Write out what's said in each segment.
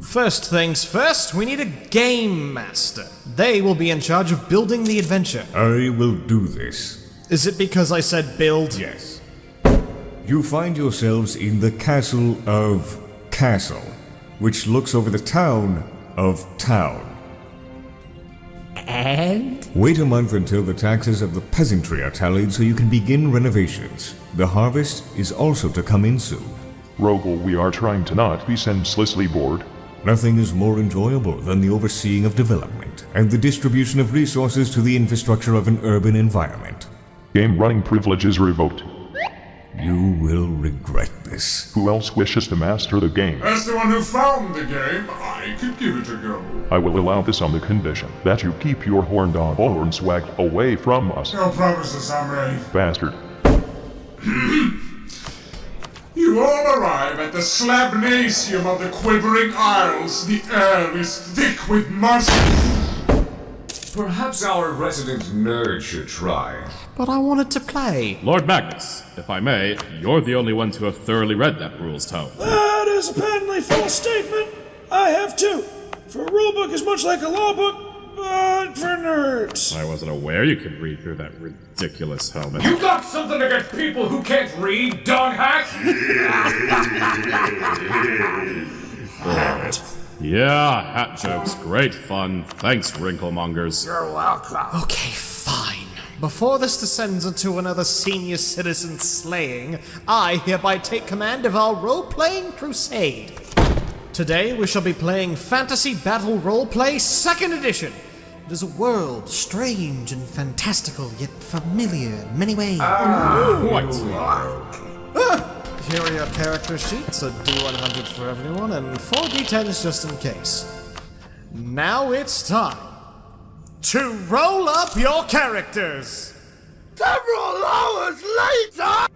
First things first, we need a game master. They will be in charge of building the adventure. I will do this. Is it because I said build? Yes. You find yourselves in the castle of Castle, which looks over the town of Town. And? Wait a month until the taxes of the peasantry are tallied so you can begin renovations. The harvest is also to come in soon. Rogel, we are trying to not be senselessly bored. Nothing is more enjoyable than the overseeing of development and the distribution of resources to the infrastructure of an urban environment. Game running privileges revoked. You will regret this. Who else wishes to master the game? As the one who found the game, I could give it a go. I will allow this on the condition that you keep your horn dog horn swag away from us. No promises, Samurai. Bastard. You all arrive at the Slabnasium of the Quivering Isles. The air is thick with musk. Perhaps our resident nerd should try. But I wanted to play. Lord Magnus, if I may, you're the only one to have thoroughly read that rules tome. That is a patently false statement. I have too. For a rulebook is much like a law book, but for nerds. I wasn't aware you could read through that ridiculous helmet. You got something against people who can't read, dog hack? Yeah, hat jokes, great fun. Thanks, wrinklemongers. You're welcome. Okay, fine. Before this descends into another senior citizen slaying, I hereby take command of our role-playing crusade. Today we shall be playing Fantasy Battle Roleplay 2nd Edition. It is a world strange and fantastical, yet familiar in many ways. Here are your character sheets, a D100 for everyone, and 4 D10s just in case. Now it's time to roll up your characters! Several hours later!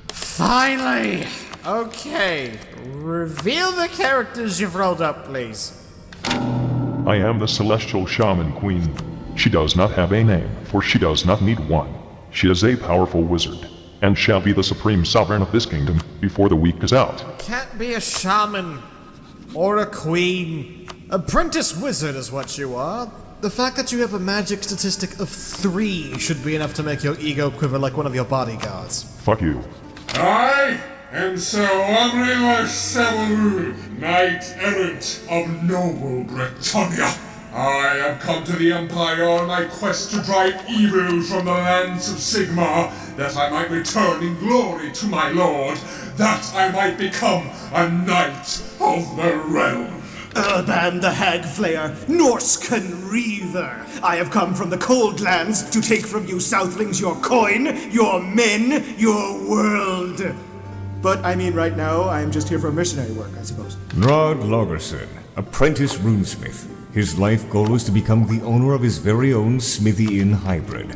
Finally! Okay, reveal the characters you've rolled up, please. I am the Celestial Shaman Queen. She does not have a name, for she does not need one. She is a powerful wizard, and shall be the supreme sovereign of this kingdom before the week is out. Can't be a shaman or a queen. Apprentice wizard is what you are. The fact that you have a magic statistic of 3 should be enough to make your ego quiver like one of your bodyguards. Fuck you. I am Sir Abril Severud, Knight Errant of noble Bretonia. I have come to the Empire on my quest to drive evil from the lands of Sigmar, that I might return in glory to my lord, that I might become a knight of the realm. Urban the Hag Flayer, Norscan Reaver. I have come from the cold lands to take from you Southlings your coin, your men, your world. But I mean, right now, I'm just here for missionary work, I suppose. Rod Lagerson, apprentice runesmith. His life goal is to become the owner of his very own Smithy Inn hybrid.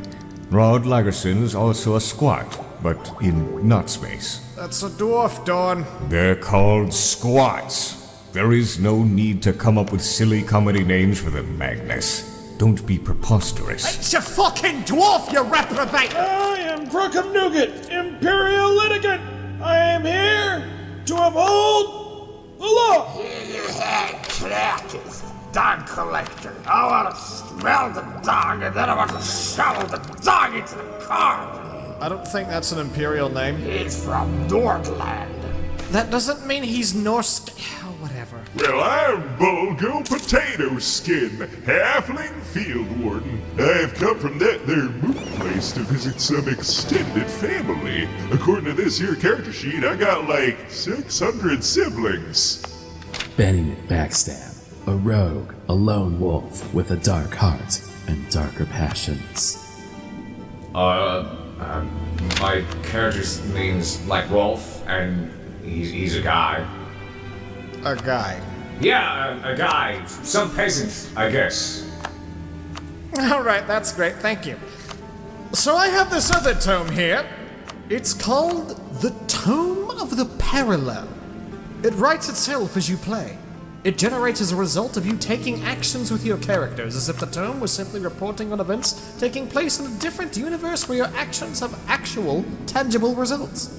Rod Lagerson is also a squat, but in not space. That's a dwarf, Dawn. They're called squats. There is no need to come up with silly comedy names for them, Magnus. Don't be preposterous. It's a fucking dwarf, you reprobate! I am Brookham Nougat, Imperial Litigant. I am here to uphold the law. You had crackers, dog collector. I want to smell the dog and then I want to shovel the dog into the car. I don't think that's an imperial name. He's from Nordland. That doesn't mean he's Norse. Whatever. Well, I'm Bulgo Potato Skin, Halfling Field Warden. I've come from that there moot place to visit some extended family. According to this here character sheet, I got like 600 siblings. Benny Backstab, a rogue, a lone wolf with a dark heart and darker passions. My character name's like Wolf, and he's a guy. A guy. Yeah, a guy. Some peasant, I guess. Alright, that's great, thank you. So I have this other tome here. It's called The Tome of the Parallel. It writes itself as you play. It generates as a result of you taking actions with your characters, as if the tome was simply reporting on events taking place in a different universe where your actions have actual, tangible results.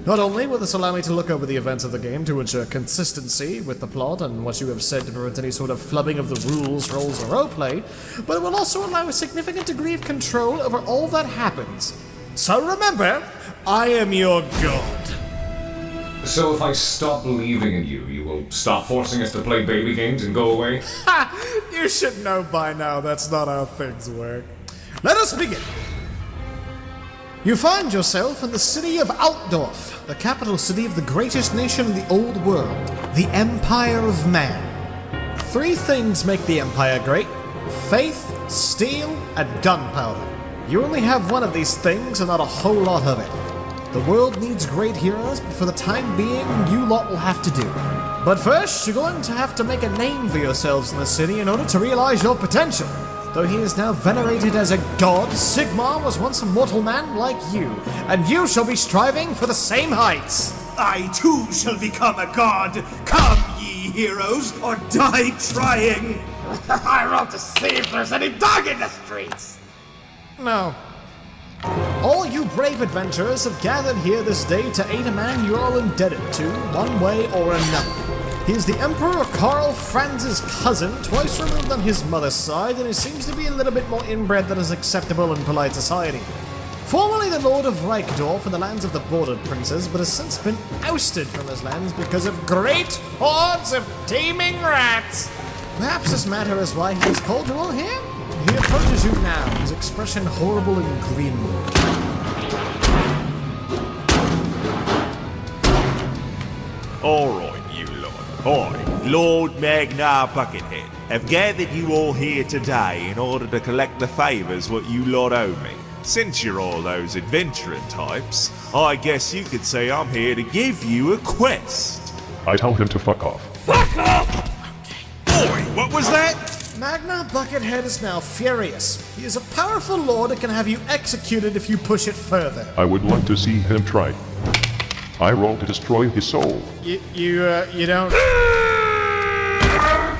Not only will this allow me to look over the events of the game to ensure consistency with the plot and what you have said to prevent any sort of flubbing of the rules, roles, or roleplay, but it will also allow a significant degree of control over all that happens. So remember, I am your god. So if I stop believing in you, you will stop forcing us to play baby games and go away? Ha! You should know by now that's not how things work. Let us begin. You find yourself in the city of Altdorf, the capital city of the greatest nation in the old world, the Empire of Man. 3 things make the Empire great: faith, steel, and gunpowder. You only have one of these things and not a whole lot of it. The world needs great heroes, but for the time being, you lot will have to do. But first, you're going to have to make a name for yourselves in the city in order to realize your potential. Though he is now venerated as a god, Sigmar was once a mortal man like you, and you shall be striving for the same heights. I too shall become a god. Come, ye heroes, or die trying. I wrote to see if there's any dog in the streets. No. All you brave adventurers have gathered here this day to aid a man you're all indebted to, one way or another. He is the Emperor Karl Franz's cousin, twice removed on his mother's side, and he seems to be a little bit more inbred than is acceptable in polite society. Formerly the Lord of Reichdorf in the lands of the Bordered Princes, but has since been ousted from his lands because of great hordes of teeming rats. Perhaps this matter is why he has called you all here? He approaches you now, his expression horrible and grim. Alright, you lot. I, Lord Magnar Buckethead, have gathered you all here today in order to collect the favours what you lot owe me. Since you're all those adventuring types, I guess you could say I'm here to give you a quest. I tell him to fuck off. Fuck off! Boy, what was that? Magnar Buckethead is now furious. He is a powerful lord that can have you executed if you push it further. I would like to see him try. I roll to destroy his soul. You don't...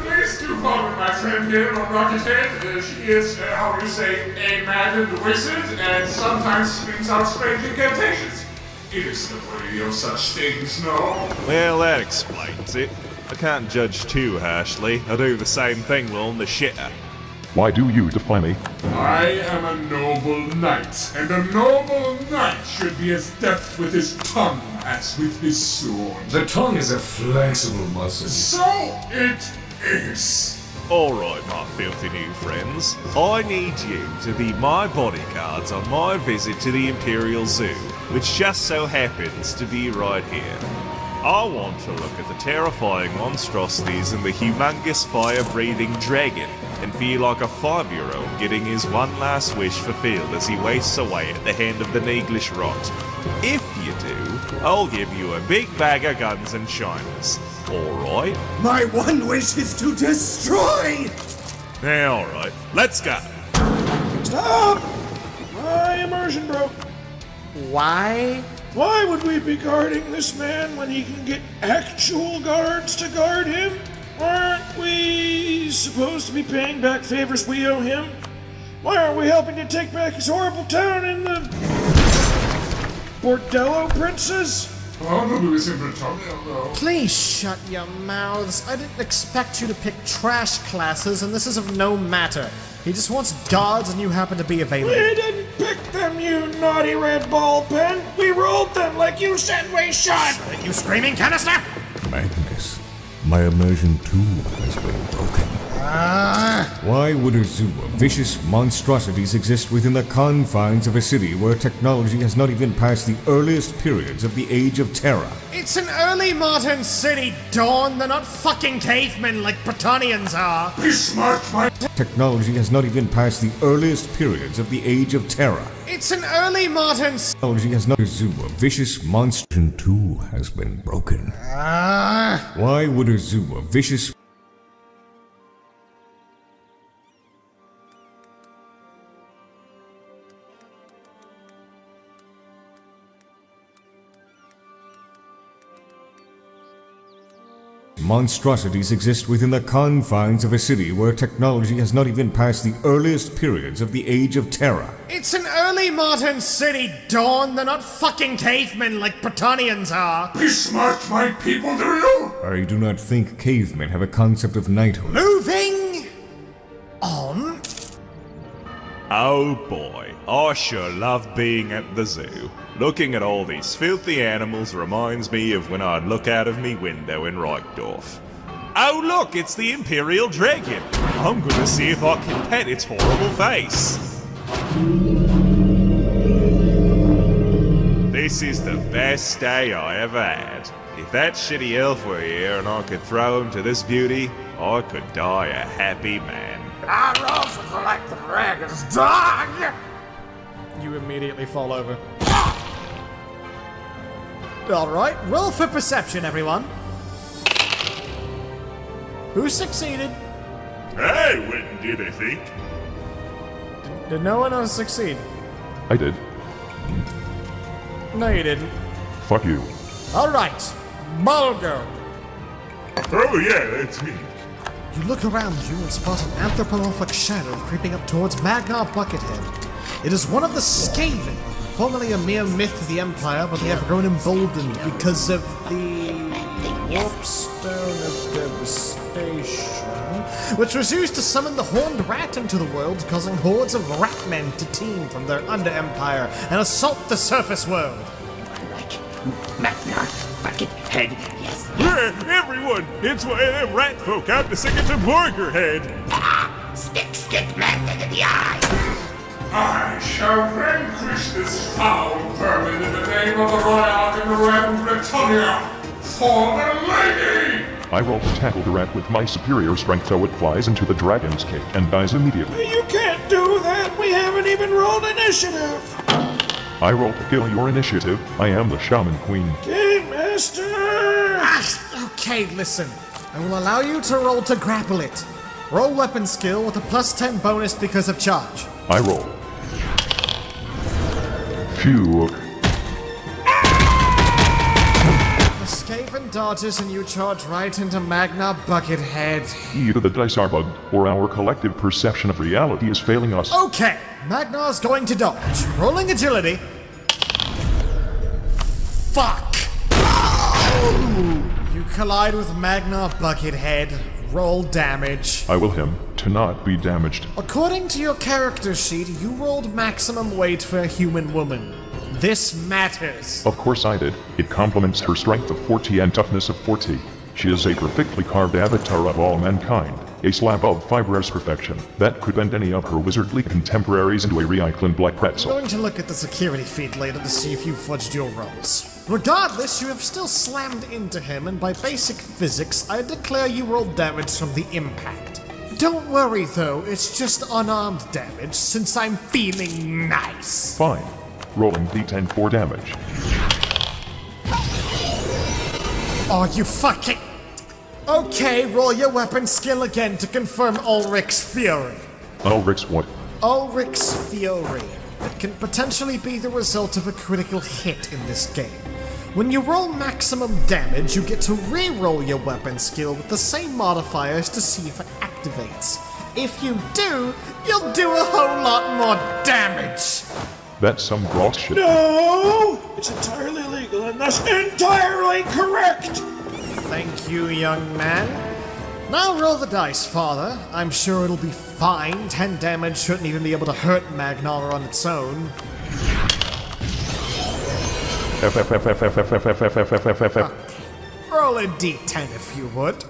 Please do call me my friend here on Buckethead. She is, how do you say, a maddened wizard, and sometimes screams out strange incantations. It is the way of such things, no? Well, that explains it. I can't judge too harshly. I do the same thing on the shitter. Why do you defy me? I am a noble knight, and a noble knight should be as deft with his tongue as with his sword. The tongue is a flexible muscle. So it is. Alright, my filthy new friends. I need you to be my bodyguards on my visit to the Imperial Zoo, which just so happens to be right here. I want to look at the terrifying monstrosities and the humongous fire-breathing dragon and feel like a 5-year-old getting his one last wish fulfilled as he wastes away at the hand of the Neglish rot. If you do, I'll give you a big bag of guns and shiners. Alright? My one wish is to destroy! Yeah, alright. Let's go. Stop! My immersion broke. Why? Why would we be guarding this man when he can get actual guards to guard him? Aren't we supposed to be paying back favors we owe him? Why aren't we helping to take back his horrible town in the... Bordello Princes? Please shut your mouths. I didn't expect you to pick trash classes, and this is of no matter. He just wants guards, and you happen to be available. We didn't pick them, you naughty red ball pen. We rolled them like you said we should. Are you screaming, canister? Magnus, my immersion too has been broken. Why would a zoo of vicious monstrosities exist within the confines of a city where technology has not even passed the earliest periods of the Age of Terror? It's an early modern city, Dawn. They're not fucking cavemen like Bretonians are. Be smart, my... Technology has not even passed the earliest periods of the Age of Terror. It's an early modern... Technology has not... A zoo of vicious monsters too has been broken. Why would a zoo of vicious... monstrosities exist within the confines of a city where technology has not even passed the earliest periods of the Age of Terror. It's an early modern city, Dawn. They're not fucking cavemen like Bretonnians are. Be smart, my people, do you? I do not think cavemen have a concept of knighthood. Moving on. Oh boy, I sure love being at the zoo. Looking at all these filthy animals reminds me of when I'd look out of me window in Reichdorf. Oh look, it's the Imperial Dragon. I'm gonna see if I can pet its horrible face. This is the best day I ever had. If that shitty elf were here and I could throw him to this beauty, I could die a happy man. I roll to collect the dragon's dog! You immediately fall over. Alright, roll for perception, everyone. Who succeeded? I wouldn't do they think. Did no one else succeed? I did. No, you didn't. Fuck you. Alright, Mulgo. Oh yeah, that's me. You look around you and spot an anthropomorphic shadow creeping up towards Magnar Buckethead. It is one of the Skaven, formerly a mere myth of the Empire, but they have grown emboldened because of the Warpstone of Devastation, which was used to summon the Horned Rat into the world, causing hordes of ratmen to teem from their under-empire and assault the surface world. Magnar Buckethead, yes. Everyone, it's why them rat folk out to sing it to Burgerhead. Stick, Magnar in the eye! I shall vanquish this foul vermin in the name of the Royal and the Realm Britannia! For the lady! I roll to tackle the rat with my superior strength so it flies into the dragon's cage and dies immediately. You can't do that. We haven't even rolled initiative. I roll to kill your initiative. I am the Shaman Queen. Game Master! Okay, listen. I will allow you to roll to grapple it. Roll weapon skill with a +10 bonus because of charge. I roll. Phew. The Skaven dodges and you charge right into Magnar Buckethead. Either the dice are bugged, or our collective perception of reality is failing us. Okay, Magnar's going to dodge. Rolling agility. Fuck! You collide with Magnar Buckethead. Roll damage. I will him to not be damaged. According to your character sheet, you rolled maximum weight for a human woman. This matters. Of course I did. It complements her strength of 40 and toughness of 40. She is a perfectly carved avatar of all mankind. A slab of fibrous perfection that could bend any of her wizardly contemporaries into a reiclin black I'm pretzel. going to look at the security feed later to see if you fudged your rolls. Regardless, you have still slammed into him, and by basic physics, I declare you rolled damage from the impact. Don't worry though, it's just unarmed damage, since I'm feeling nice. Fine. Rolling d10 for damage. Are you fucking... Okay, roll your weapon skill again to confirm Ulrich's Fury. Ulrich's what? Ulrich's Fury. It can potentially be the result of a critical hit in this game. When you roll maximum damage, you get to re-roll your weapon skill with the same modifiers to see if it activates. If you do, you'll do a whole lot more damage. That's some gross shit. No! It's entirely legal and thus entirely correct! Thank you, young man. Now roll the dice, father. I'm sure it'll be fine. 10 damage shouldn't even be able to hurt Magnar on its own. Roll a d10 if you would.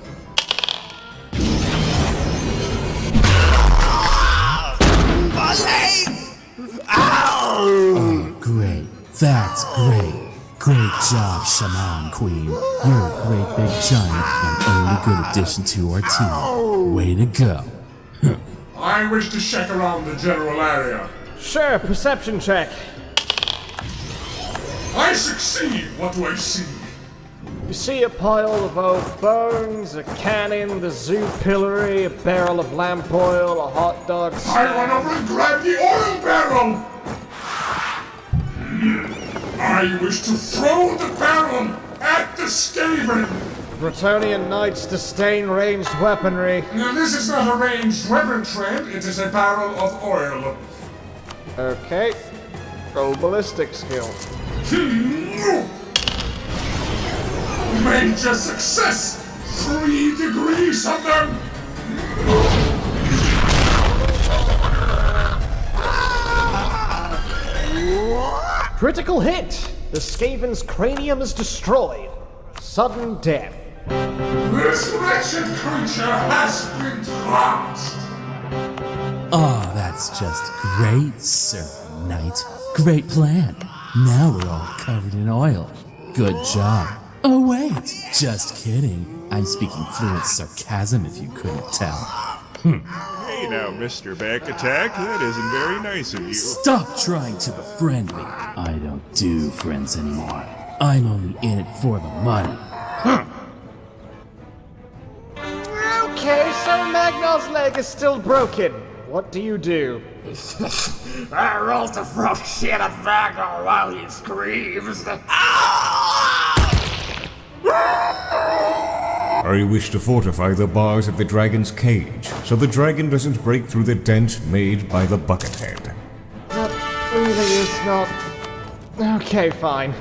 Oh, great. That's great. Great job, Shaman Queen. You're a great big giant and only good addition to our team. Way to go. I wish to check around the general area. Sure, perception check. I succeed! What do I see? You see a pile of old bones, a cannon, the zoo pillory, a barrel of lamp oil, a hot dog stand. I run over and grab the oil barrel! I wish to throw the barrel at the Skaven! Bretonian knights disdain ranged weaponry. Now, this is not a ranged weapon, Trent. It is a barrel of oil. Okay. Roll ballistic skill. Major success! 3 degrees of them! Critical hit! The Skaven's cranium is destroyed. Sudden death. This wretched creature has been touched! Oh, that's just great, Sir Knight. Great plan. Now we're all covered in oil. Good job. Oh wait, just kidding. I'm speaking fluent sarcasm if you couldn't tell. Hey now, Mr. Back Attack, that isn't very nice of you. Stop trying to befriend me. I don't do friends anymore. I'm only in it for the money. Okay, so Magnol's leg is still broken. What do you do? I roll to throw shit at Magnol while he screams. I wish to fortify the bars of the dragon's cage, so the dragon doesn't break through the dent made by the buckethead. That really is not... Okay, fine.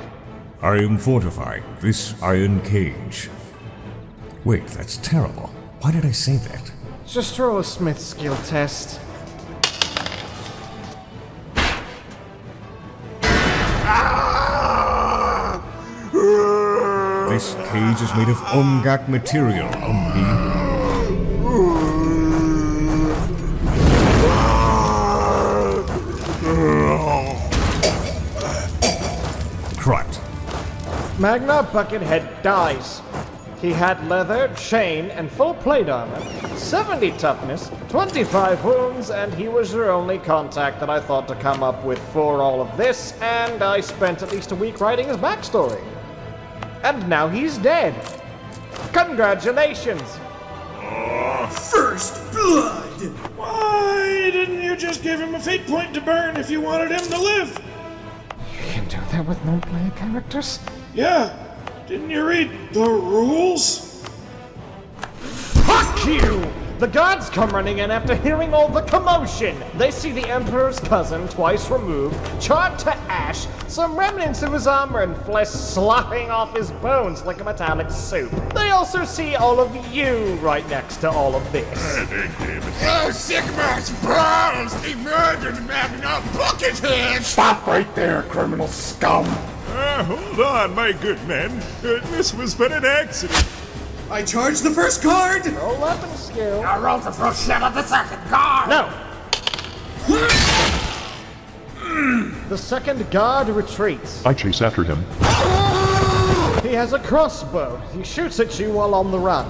I am fortifying this iron cage. Wait, that's terrible. Why did I say that? Just roll a smith skill test. This cage is made of Umgak material, Crut. Magna Buckethead dies. He had leather, chain, and full plate armor, 70 toughness, 25 wounds, and he was your only contact that I thought to come up with for all of this, and I spent at least a week writing his backstory. And now he's dead. Congratulations! First blood! Why didn't you just give him a fate point to burn if you wanted him to live? You can do that with non-player characters? Yeah. Didn't you read the rules? Fuck you! The guards come running in after hearing all the commotion. They see the Emperor's cousin, twice removed, charred to ash, some remnants of his armor and flesh slopping off his bones like a metallic soup. They also see all of you right next to all of this. Oh, Sigmar's balls! He murdered Magna Buckethead! Stop right there, criminal scum! Hold on, my good men. This was but an accident. I charge the first card! Roll weapon skill. I roll to throw shit at the second guard! No! The second guard retreats. I chase after him. He has a crossbow. He shoots at you while on the run.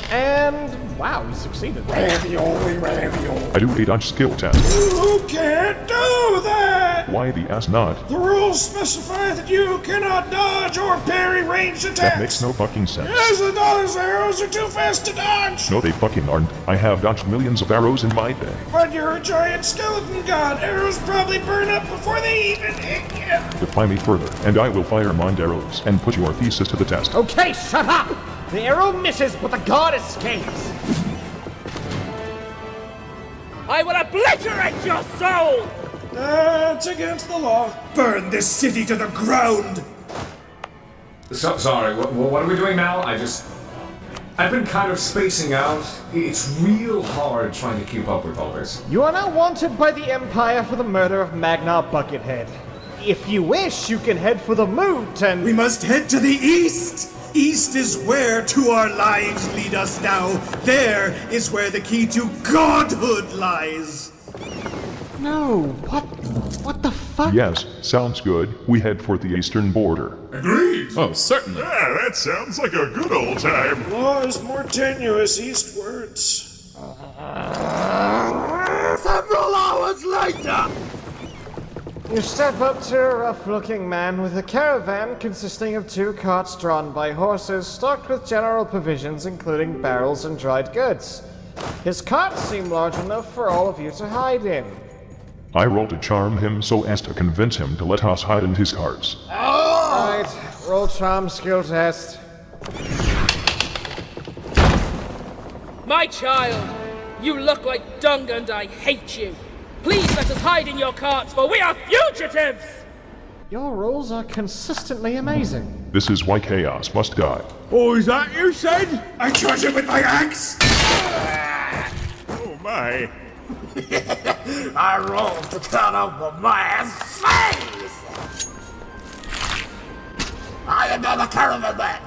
And wow, he succeeded. Ravioli, ravioli. I do a dodge skill test. You can't do that! Why the ass not? The rules specify that you cannot dodge or parry ranged attacks. That makes no fucking sense. Yes, the those arrows are too fast to dodge. No, they fucking aren't. I have dodged millions of arrows in my day. But you're a giant skeleton god. Arrows probably burn up before they even hit you. Defy me further, and I will fire mind arrows and put your thesis to the test. Okay, shut up! The arrow misses, but the god escapes. I will obliterate your soul! That's against the law. Burn this city to the ground! Sorry, what are we doing now? I've been kind of spacing out. It's real hard trying to keep up with all this. You are now wanted by the Empire for the murder of Magna Buckethead. If you wish, you can head for the moot and... We must head to the east! East is where to our lives lead us now. There is where the key to godhood lies. No, what the fuck? Yes, sounds good. We head for the eastern border. Agreed! Oh, certainly. Yeah, that sounds like a good old time. Law is more tenuous eastwards. Several hours later! You step up to a rough-looking man with a caravan consisting of 2 carts drawn by horses stocked with general provisions including barrels and dried goods. His carts seem large enough for all of you to hide in. I roll to charm him so as to convince him to let us hide in his carts. Alright, roll charm skill test. My child, you look like dung and I hate you. Please let us hide in your carts, for we are fugitives! Your rolls are consistently amazing. This is why chaos must die. Oh, is that you said? I charge him with my axe! Oh my. I rolled to cut off the man's face! I am not a caravan man!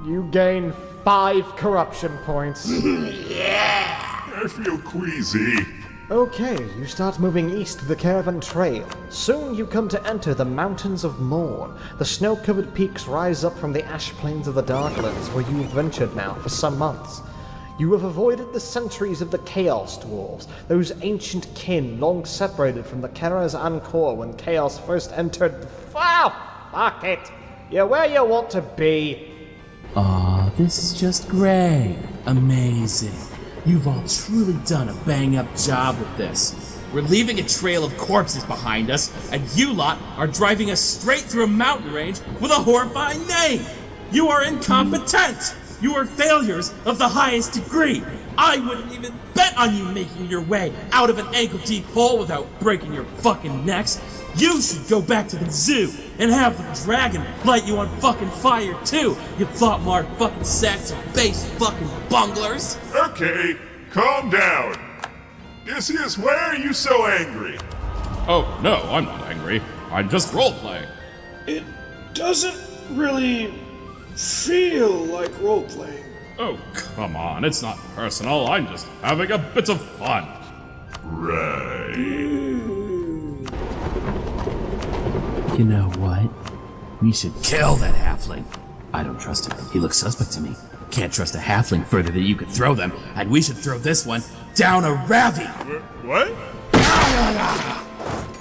You gain 5 corruption points. I feel queasy. Okay, you start moving east to the caravan trail. Soon you come to enter the Mountains of Morn. The snow-covered peaks rise up from the ash plains of the Darklands, where you have ventured now for some months. You have avoided the sentries of the Chaos Dwarves, those ancient kin long separated from the Kara's Encore when Chaos first entered. Fuck it! You're where you want to be. Aw, this is just great. Amazing. You've all truly done a bang-up job with this. We're leaving a trail of corpses behind us, and you lot are driving us straight through a mountain range with a horrifying name! You are incompetent! You are failures of the highest degree! I wouldn't even bet on you making your way out of an ankle-deep hole without breaking your fucking necks! You should go back to the zoo and have the dragon light you on fucking fire too, you thought-marred fucking sacks of base fucking bunglers! Okay, calm down. Odysseus, why are you so angry? Oh, no, I'm not angry. I'm just role-playing. It doesn't really feel like role-playing. Oh, come on, it's not personal. I'm just having a bit of fun. Right. You know what? We should kill that halfling. I don't trust him. He looks suspect to me. Can't trust a halfling further than you could throw them, and we should throw this one down a ravi. What?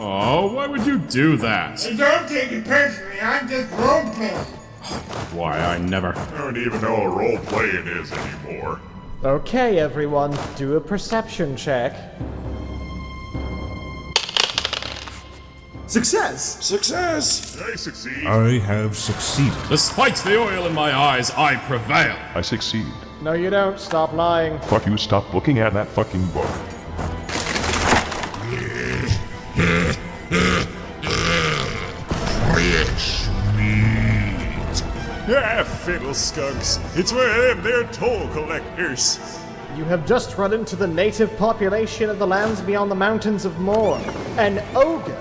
Oh, why would you do that? And don't take it personally, I'm just role-playing. Why, I never... I don't even know what role-playing is anymore. Okay, everyone, do a perception check. Success! Success! I succeed. I have succeeded. Despite the oil in my eyes, I prevail. I succeed. No, you don't. Stop lying. Fuck you, stop looking at that fucking book. Fresh meat. Ah, fiddle skunks. It's one of them, they're toll collectors. You have just run into the native population of the lands beyond the Mountains of Morn. An ogre.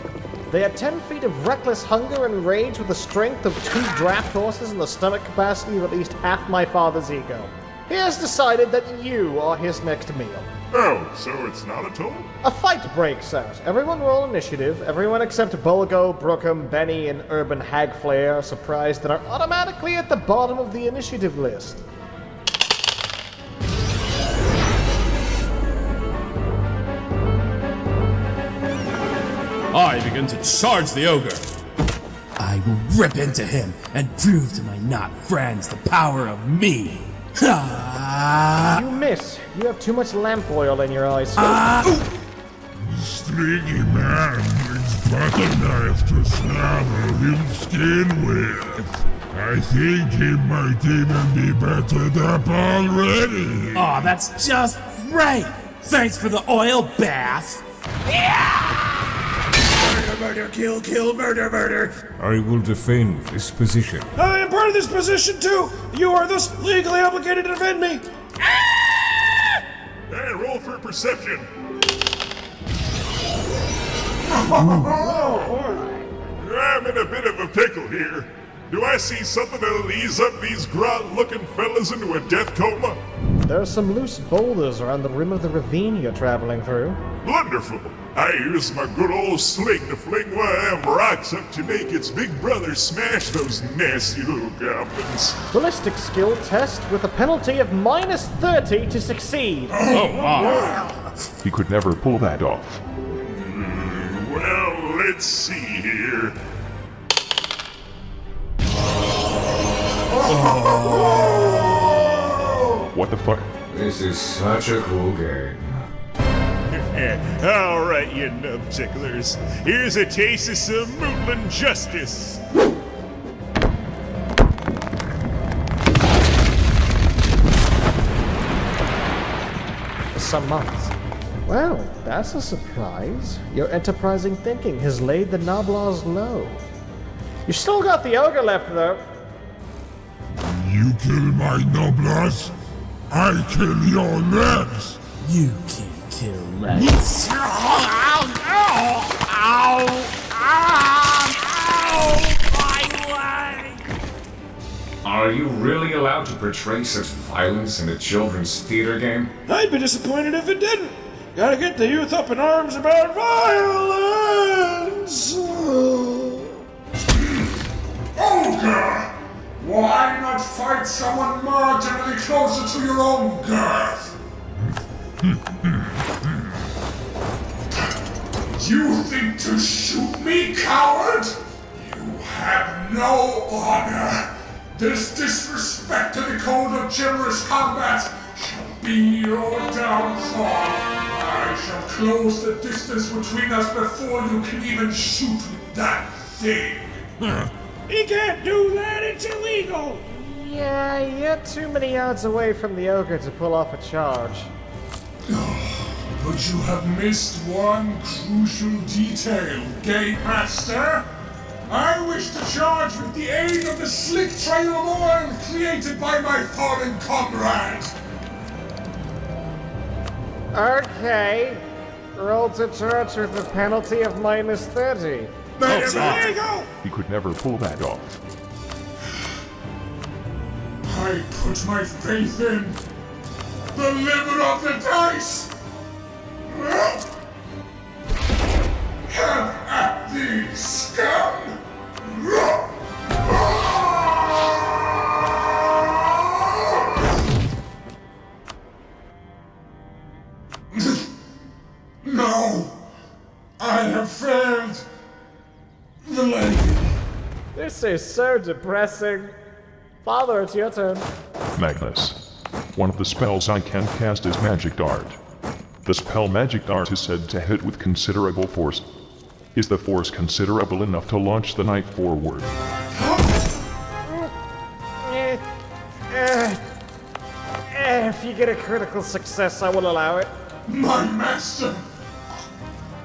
They are 10 feet of reckless hunger and rage with the strength of 2 draft horses and the stomach capacity of at least half my father's ego. He has decided that you are his next meal. Oh, so it's not a toll? A fight breaks out. Everyone roll initiative. Everyone except Bulgo, Brookham, Benny, and Urban Hagflare are surprised and are automatically at the bottom of the initiative list. I begin to charge the ogre. I will rip into him and prove to my not friends the power of me. Ha! You miss. You have too much lamp oil in your eyes. Stringy man brings butter knife to smother his skin with. I think he might even be battered up already. Oh, that's just great! Thanks for the oil bath! Murder, kill, kill, murder, murder! I will defend this position. I am part of this position too! You are thus legally obligated to defend me! Hey, roll for perception. I'm in a bit of a pickle here. Do I see something that'll ease up these grunt-looking fellas into a death coma? There are some loose boulders around the rim of the ravine you're traveling through. Wonderful! I use my good old sling to fling one of them rocks up to make its big brother smash those nasty little goblins. Ballistic skill test with a penalty of -30 to succeed. Oh, my. He could never pull that off. Well, let's see here. What the fuck? This is such a cool game. All right, you nub ticklers. Here's a taste of some Mootland justice. some months. Well, that's a surprise. Your enterprising thinking has laid the Noblaws low. You still got the ogre left, though. You kill my Noblas, I kill your legs! You can't kill legs. Are you really allowed to portray such violence in a children's theater game? I'd be disappointed if it didn't. Gotta get the youth up in arms about violence. Ogre! Why not fight someone marginally closer to your own girth? You think to shoot me, coward? You have no honor. This disrespect to the code of chivalrous combat shall be your downfall. I shall close the distance between us before you can even shoot with that thing. He can't do that, it's illegal! Yeah, you're too many yards away from the ogre to pull off a charge. But you have missed one crucial detail, Game Master. I wish to charge with the aid of the slick trail of oil created by my fallen comrade. Okay. Roll to charge with a penalty of -30. It's illegal! He could never pull that off. I put my faith in the liver of the dice. Have at thee, scum! No! I have failed the lady. This is so depressing. Father, it's your turn. Magnus. One of the spells I can cast is Magic Dart. The spell Magic Dart is said to hit with considerable force. Is the force considerable enough to launch the knight forward? If you get a critical success, I will allow it. My master!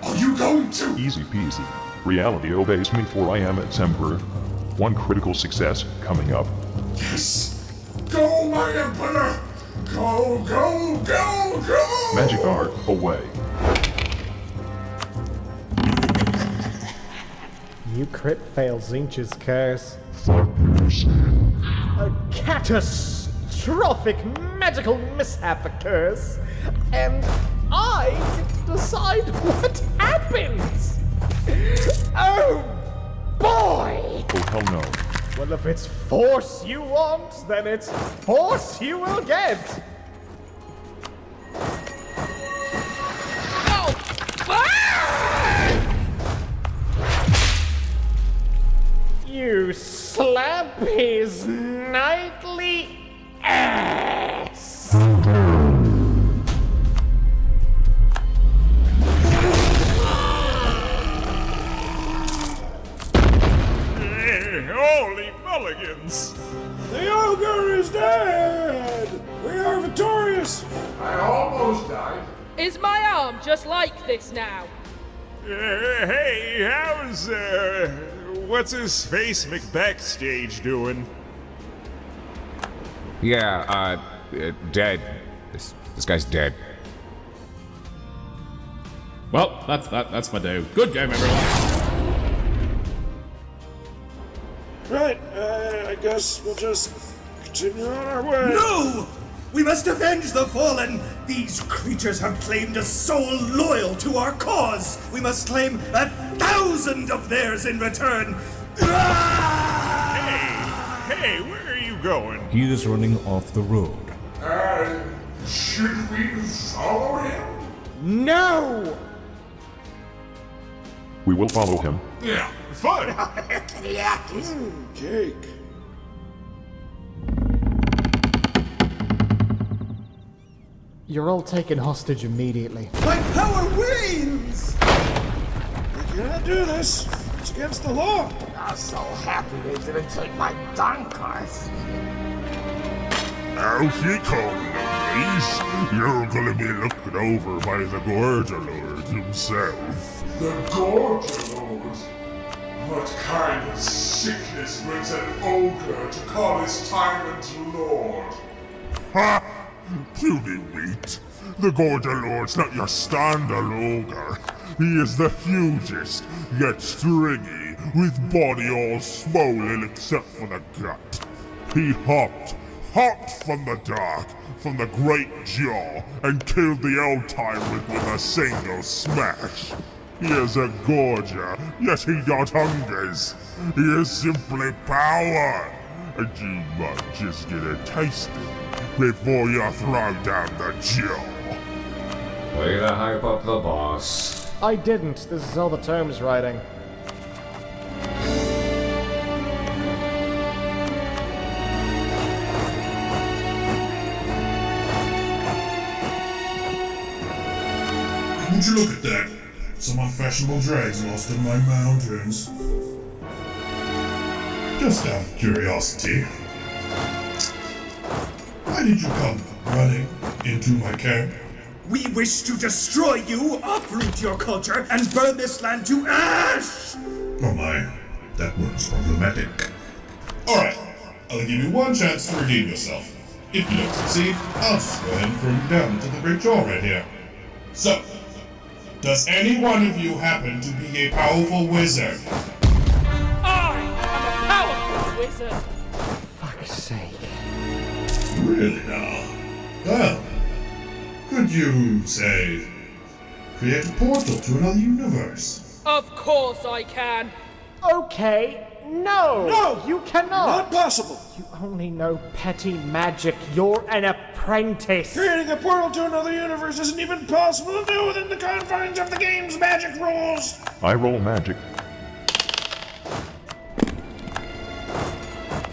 Are you going to? Easy peasy. Reality obeys me, for I am its emperor. One critical success coming up. Yes! Go, my emperor! Go, go, go, go! Magic Dart away. You crit fail Zinch's curse. Fuckers. A catastrophic magical mishap occurs, and I get to decide what happens! Oh boy! Oh hell no. Well, if it's force you want, then it's force you will get! Oh! Ah! You slap his knightly ass! Holy mulligans! The ogre is dead! We are victorious! I almost died. Is my arm just like this now? Hey, how's, what's his face McBackstage doing? Yeah, dead. This guy's dead. Well, that's my day. Good game, everyone. Right, I guess we'll just continue on our way. No! We must avenge the fallen! These creatures have claimed a soul loyal to our cause! We must claim 1,000 of theirs in return! Hey, where are you going? He is running off the road. Should we follow him? No! We will follow him. Yeah, fun! Cake. You're all taken hostage immediately. My power wins! I cannot do this. It's against the law. I'm so happy they didn't take my Dunkers. Out he comes. boys. You're gonna be looked over by the Gorger Lord himself. The Gorger Lord? What kind of sickness brings an ogre to call his tyrant lord? Ha! Puny meat. The Gorger Lord's not your standard ogre. He is the hugest, yet stringy, with body all swollen except for the gut. He hopped from the dark, from the great jaw, and killed the old tyrant with a single smash. He is a gorger, yet he not hungers. He is simply power, and you might just get a taste of it before you throw down the jaw. Way to hype up the boss. I didn't. This is all the Terms writing. Would you look at that? Some unfashionable drags lost in my mountains. Just out of curiosity, why did you come running into my camp? We wish to destroy you, uproot your culture, and burn this land to ash! Oh my, that word's problematic. Alright, I'll give you one chance to redeem yourself. If you don't succeed, I'll just go ahead and throw you down into the Great Jaw right here. So, does any one of you happen to be a powerful wizard? I am a powerful wizard! Fuck's sake. Really now? Well, could you, say, create a portal to another universe? Of course I can! Okay, no! No! You cannot! Not possible! You only know petty magic. You're an apprentice. Creating a portal to another universe isn't even possible to do within the confines of the game's magic rules! I roll magic.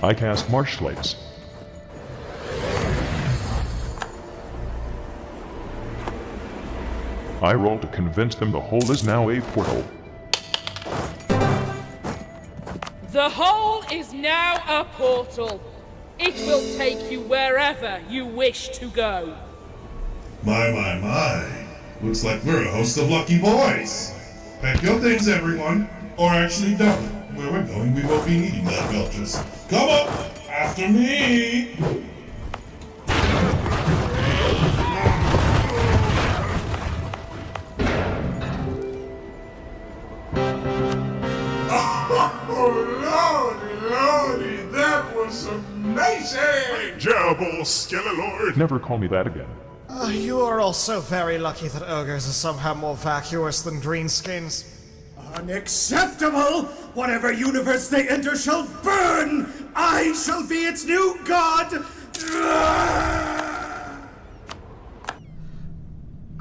I cast Marsh Slaves. I roll to convince them the hole is now a portal. The hole is now a portal. It will take you wherever you wish to go. My. Looks like we're a host of lucky boys. Pack your things, everyone. Or actually don't. Where we're going, we won't be needing that belches. Come up! After me! Lordy, that was amazing! Great job, old Skelly Lord! Never call me that again. You are also very lucky that ogres are somehow more vacuous than greenskins. Unacceptable! Whatever universe they enter shall burn! I shall be its new god!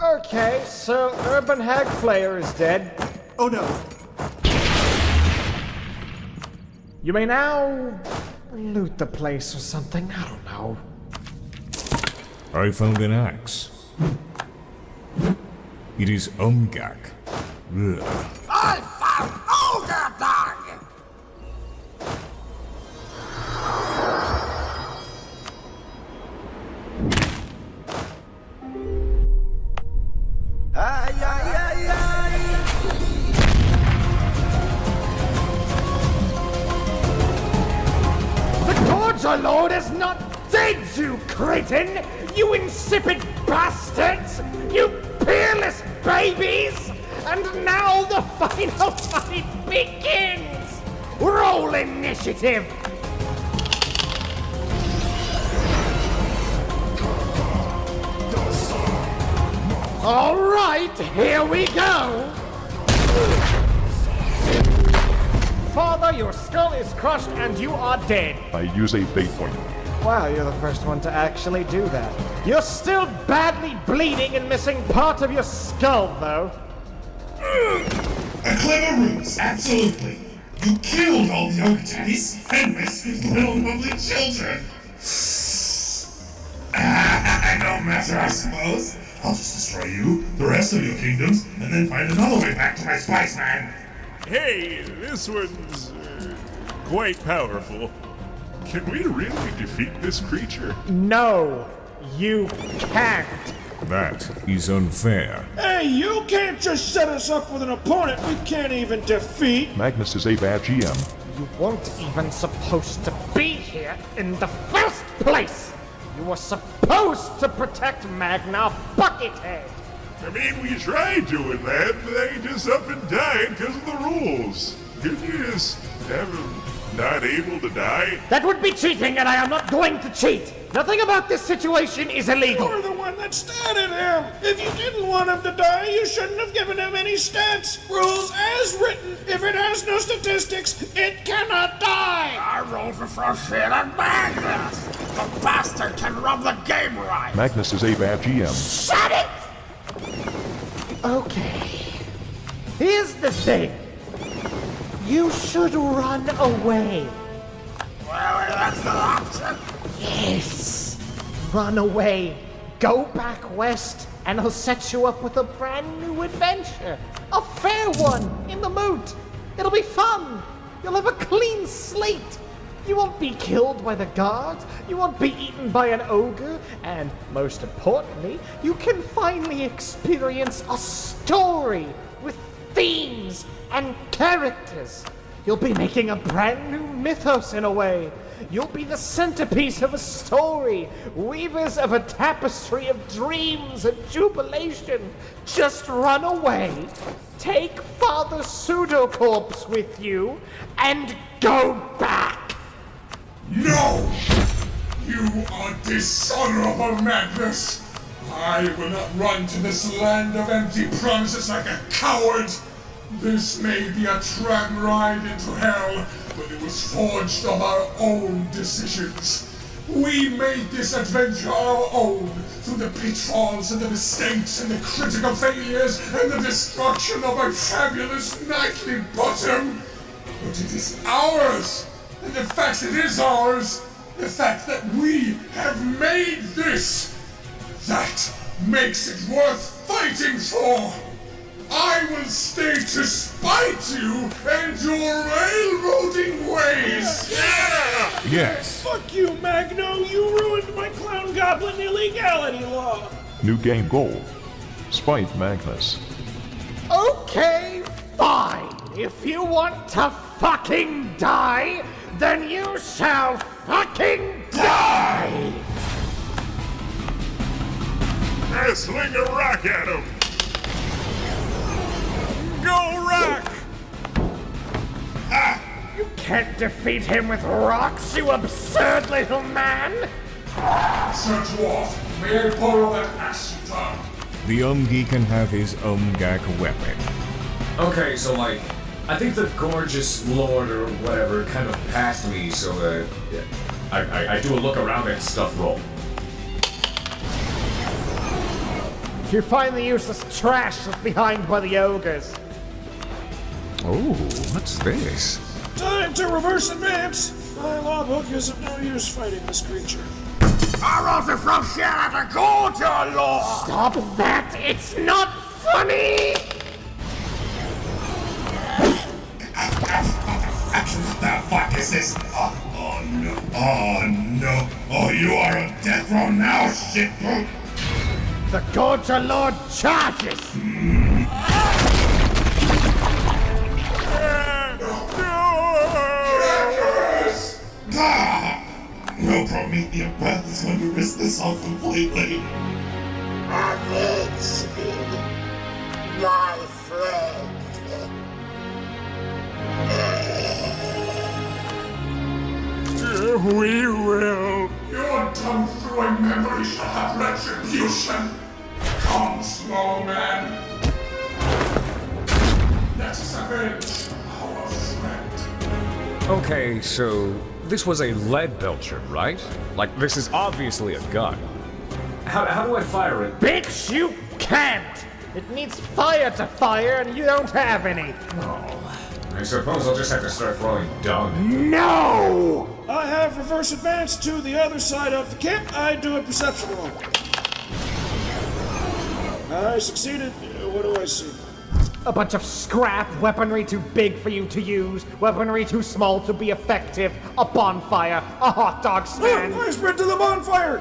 Okay, so Urban Hag Flayer is dead. Oh no. You may now loot the place or something. I don't know. I found an axe. It is Umgak. Ugh. I found Ogre Dog! Ay, ay, ay, ay! The Gorger Lord is not dead, you cretin! You insipid bastards! You peerless babies! And now the final fight begins! Roll initiative! Alright, here we go! Father, your skull is crushed and you are dead. I use a fate point. Wow, you're the first one to actually do that. You're still badly bleeding and missing part of your skull, though. A clever ruse, absolutely. You killed all the ogre daddies and rescued little lovely children. No matter, I suppose. I'll just destroy you, the rest of your kingdoms, and then find another way back to my spice man. Hey, this one's quite powerful. Can we really defeat this creature? No. You can't. That is unfair. Hey, you can't just set us up with an opponent we can't even defeat. Magnus is a bad GM. You weren't even supposed to be here in the first place! You were supposed to protect Magna Buckethead! I mean, we tried doing that, but they just up and died because of the rules. Could you just have him not able to die? That would be cheating, and I am not going to cheat! Nothing about this situation is illegal! You're the one that statted him! If you didn't want him to die, you shouldn't have given him any stats! Rules as written, if it has no statistics, it cannot die! I rolled for first hit on Magnus! The bastard can run the game right! Magnus is a bad GM. Shut it! Okay. Here's the thing. You should run away. Well, that's the option. Yes. Run away. Go back west, and I'll set you up with a brand new adventure. A fair one, in the moot. It'll be fun. You'll have a clean slate. You won't be killed by the guards. You won't be eaten by an ogre. And most importantly, you can finally experience a story with themes and characters. You'll be making a brand new mythos in a way. You'll be the centerpiece of a story, weavers of a tapestry of dreams and jubilation. Just run away, take Father Pseudocorpse with you, and go back. No! You are dishonorable, Magnus! I will not run to this land of empty promises like a coward! This may be a tram ride into hell, but it was forged of our own decisions. We made this adventure our own, through the pitfalls and the mistakes and the critical failures and the destruction of our fabulous nightly bottom. But it is ours! And the fact it is ours, the fact that we have made this, that makes it worth fighting for. I will stay to spite you and your railroading ways. Yeah! Yes. Fuck you, Magno. You ruined my clown goblin illegality law. New game goal. Spite Magnus. Okay, fine. If you want to fucking die, then you shall fucking die! I sling a rock at him. Go rock! You can't defeat him with rocks, you absurd little man! Sir Dwarf, may I borrow that axe you found? The Umgi can have his Umgak weapon. Okay, so like, I think the gorgeous lord or whatever kind of passed me, so I do a look around and stuff roll. You find the useless trash left behind by the ogres. Oh, what's this? Time to reverse advance! My law book is of no use fighting this creature. I rolled it from shit at the gold, your lord! Stop that! It's not funny! What the fuck is this? Oh no. Oh no. Oh, you are on death row now, shit brute. The Gorger Lord charges! No Promethean breath is going to risk this all completely. Avenge me, my friend. We will. Your tongue-throwing memory shall have retribution. Come, small man. Let us avenge our friend. Okay, so this was a lead belcher, right? Like, this is obviously a gun. How do I fire it? Bitch, you can't! It needs fire to fire, and you don't have any. Oh, I suppose I'll just have to start throwing dung. No! I have reverse advance to the other side of the camp. I do a perception roll. I succeeded. What do I see? A bunch of scrap, weaponry too big for you to use, weaponry too small to be effective, a bonfire, a hot dog stand. I sprint to the bonfire!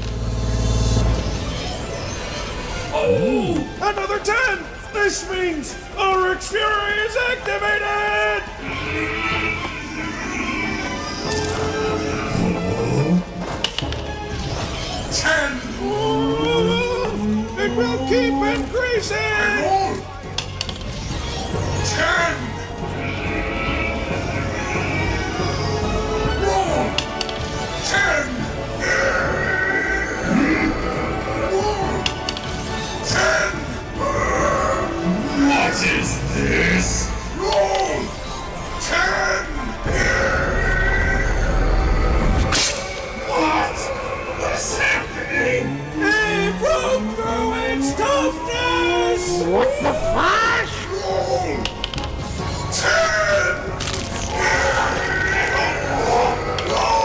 Another 10! This means Ulrich's Fury is activated! 10! It will keep increasing! And more! 10! More! 10! More! 10! What is this? Roll! 10! What is happening? He broke through its toughness! What the fuck? Roll! 10! Roll!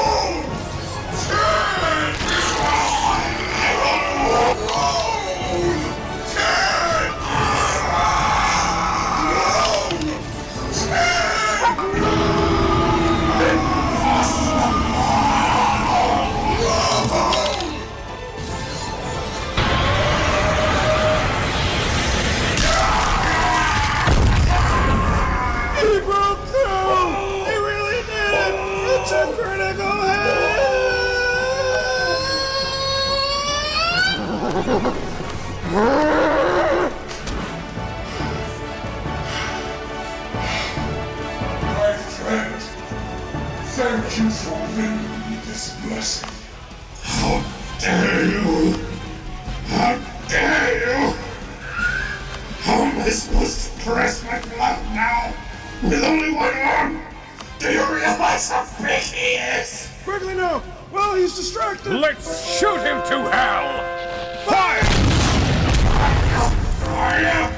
He broke through! He really did! It's a critical My friend, thank you for lending me this blessing. How dare you! How dare you! How am I supposed to press my glove now? With only one arm? Do you realize how big he is? Quickly now! Well, he's distracted! Let's shoot him to hell! Fire! Fire!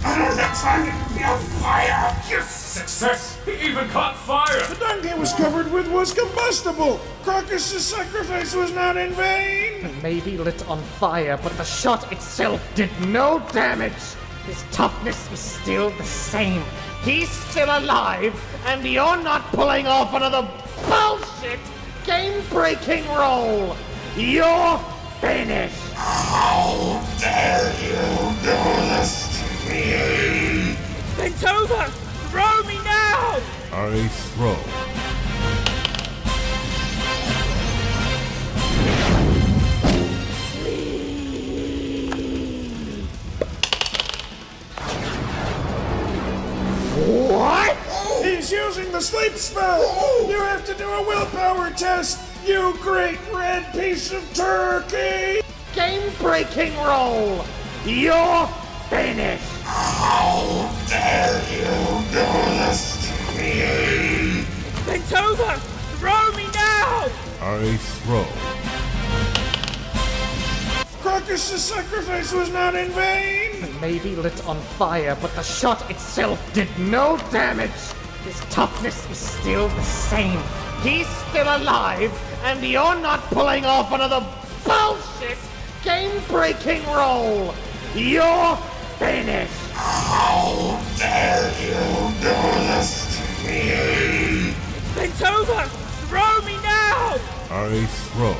I don't have time to be on fire! Yes, success! He even caught fire! The dung he was covered with was combustible! Crocus's sacrifice was not in vain! He may be lit on fire, but the shot itself did no damage. His toughness is still the same. He's still alive, and you're not pulling off another bullshit game-breaking roll. You're finished. How dare you do this to me? Bent over! Throw me now! I throw. What? He's using the sleep spell! You have to do a willpower test, you great red piece of turkey! Game-breaking roll. You're finished. How dare you do this to me? Bent over! Throw me now! I throw. Crocus's sacrifice was not in vain! It may be lit on fire, but the shot itself did no damage. His toughness is still the same. He's still alive, and you're not pulling off another bullshit game-breaking roll. You're finished. How dare you do this to me? Bent over! Throw me now! I throw.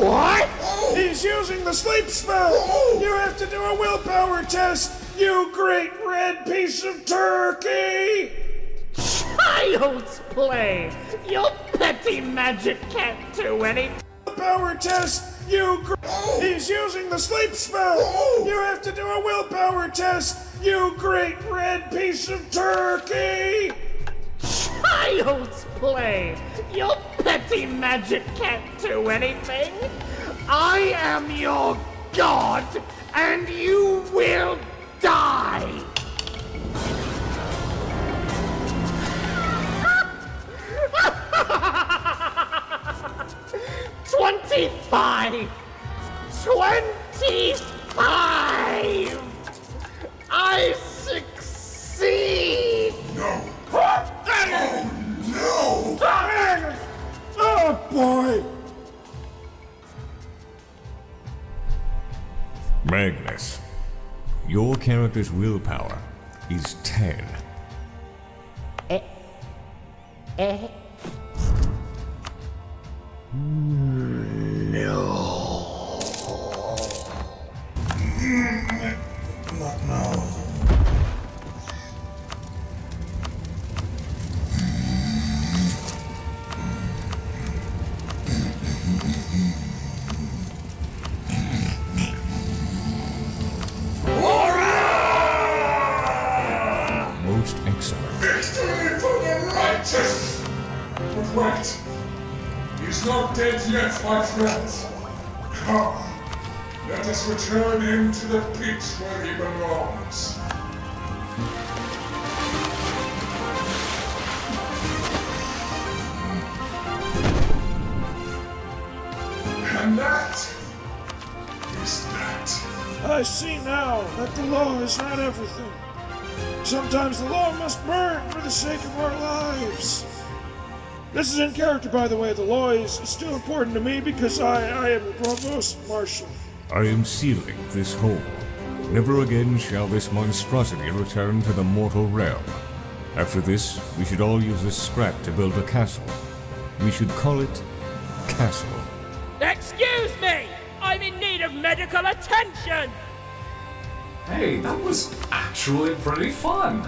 What? He's using the sleep spell! You have to do a willpower test, you great red piece of turkey! Child's play. Your petty magic can't do anything. Willpower test, He's using the sleep spell! You have to do a willpower test, you great red piece of turkey! Child's play. Your petty magic can't do anything. I am your god, and you will die. $25. I succeed. No. Oh, no! Oh boy! Magnus, your character's willpower is 10. Not now. Most excellent. Victory for the righteous! But wait! He's not dead yet, my friends. Come, let us return him to the pit where he belongs. And that is that. I see now that the law is not everything. Sometimes the law must burn for the sake of our lives. This is in character, by the way. The law is still important to me because I am the provost marshal. I am sealing this hole. Never again shall this monstrosity return to the mortal realm. After this, we should all use this scrap to build a castle. We should call it Castle. Excuse me! I'm in need of medical attention! Hey, that was actually pretty fun.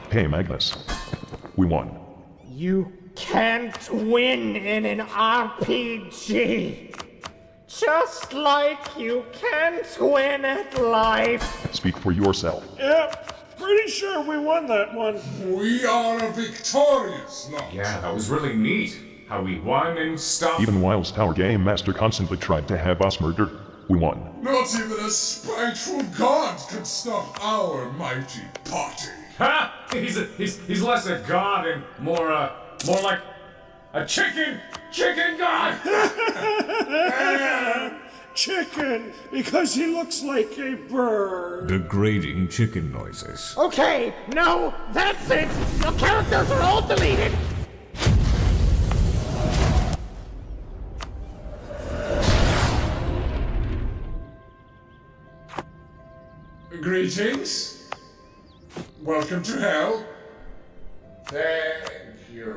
Hey, Magnus. We won. You can't win in an RPG. Just like you can't win at life. Speak for yourself. Yeah, pretty sure we won that one. We are victorious now. Yeah, that was really neat. How we won and stuff. Even whilst our game master constantly tried to have us murdered, we won. Not even a spiteful god can stop our mighty party. Ha! He's less a god and more like a chicken god. Chicken, because he looks like a bird. Degrading chicken noises. Okay, no, that's it. Your characters are all deleted. Greetings. Welcome to hell. Thank you.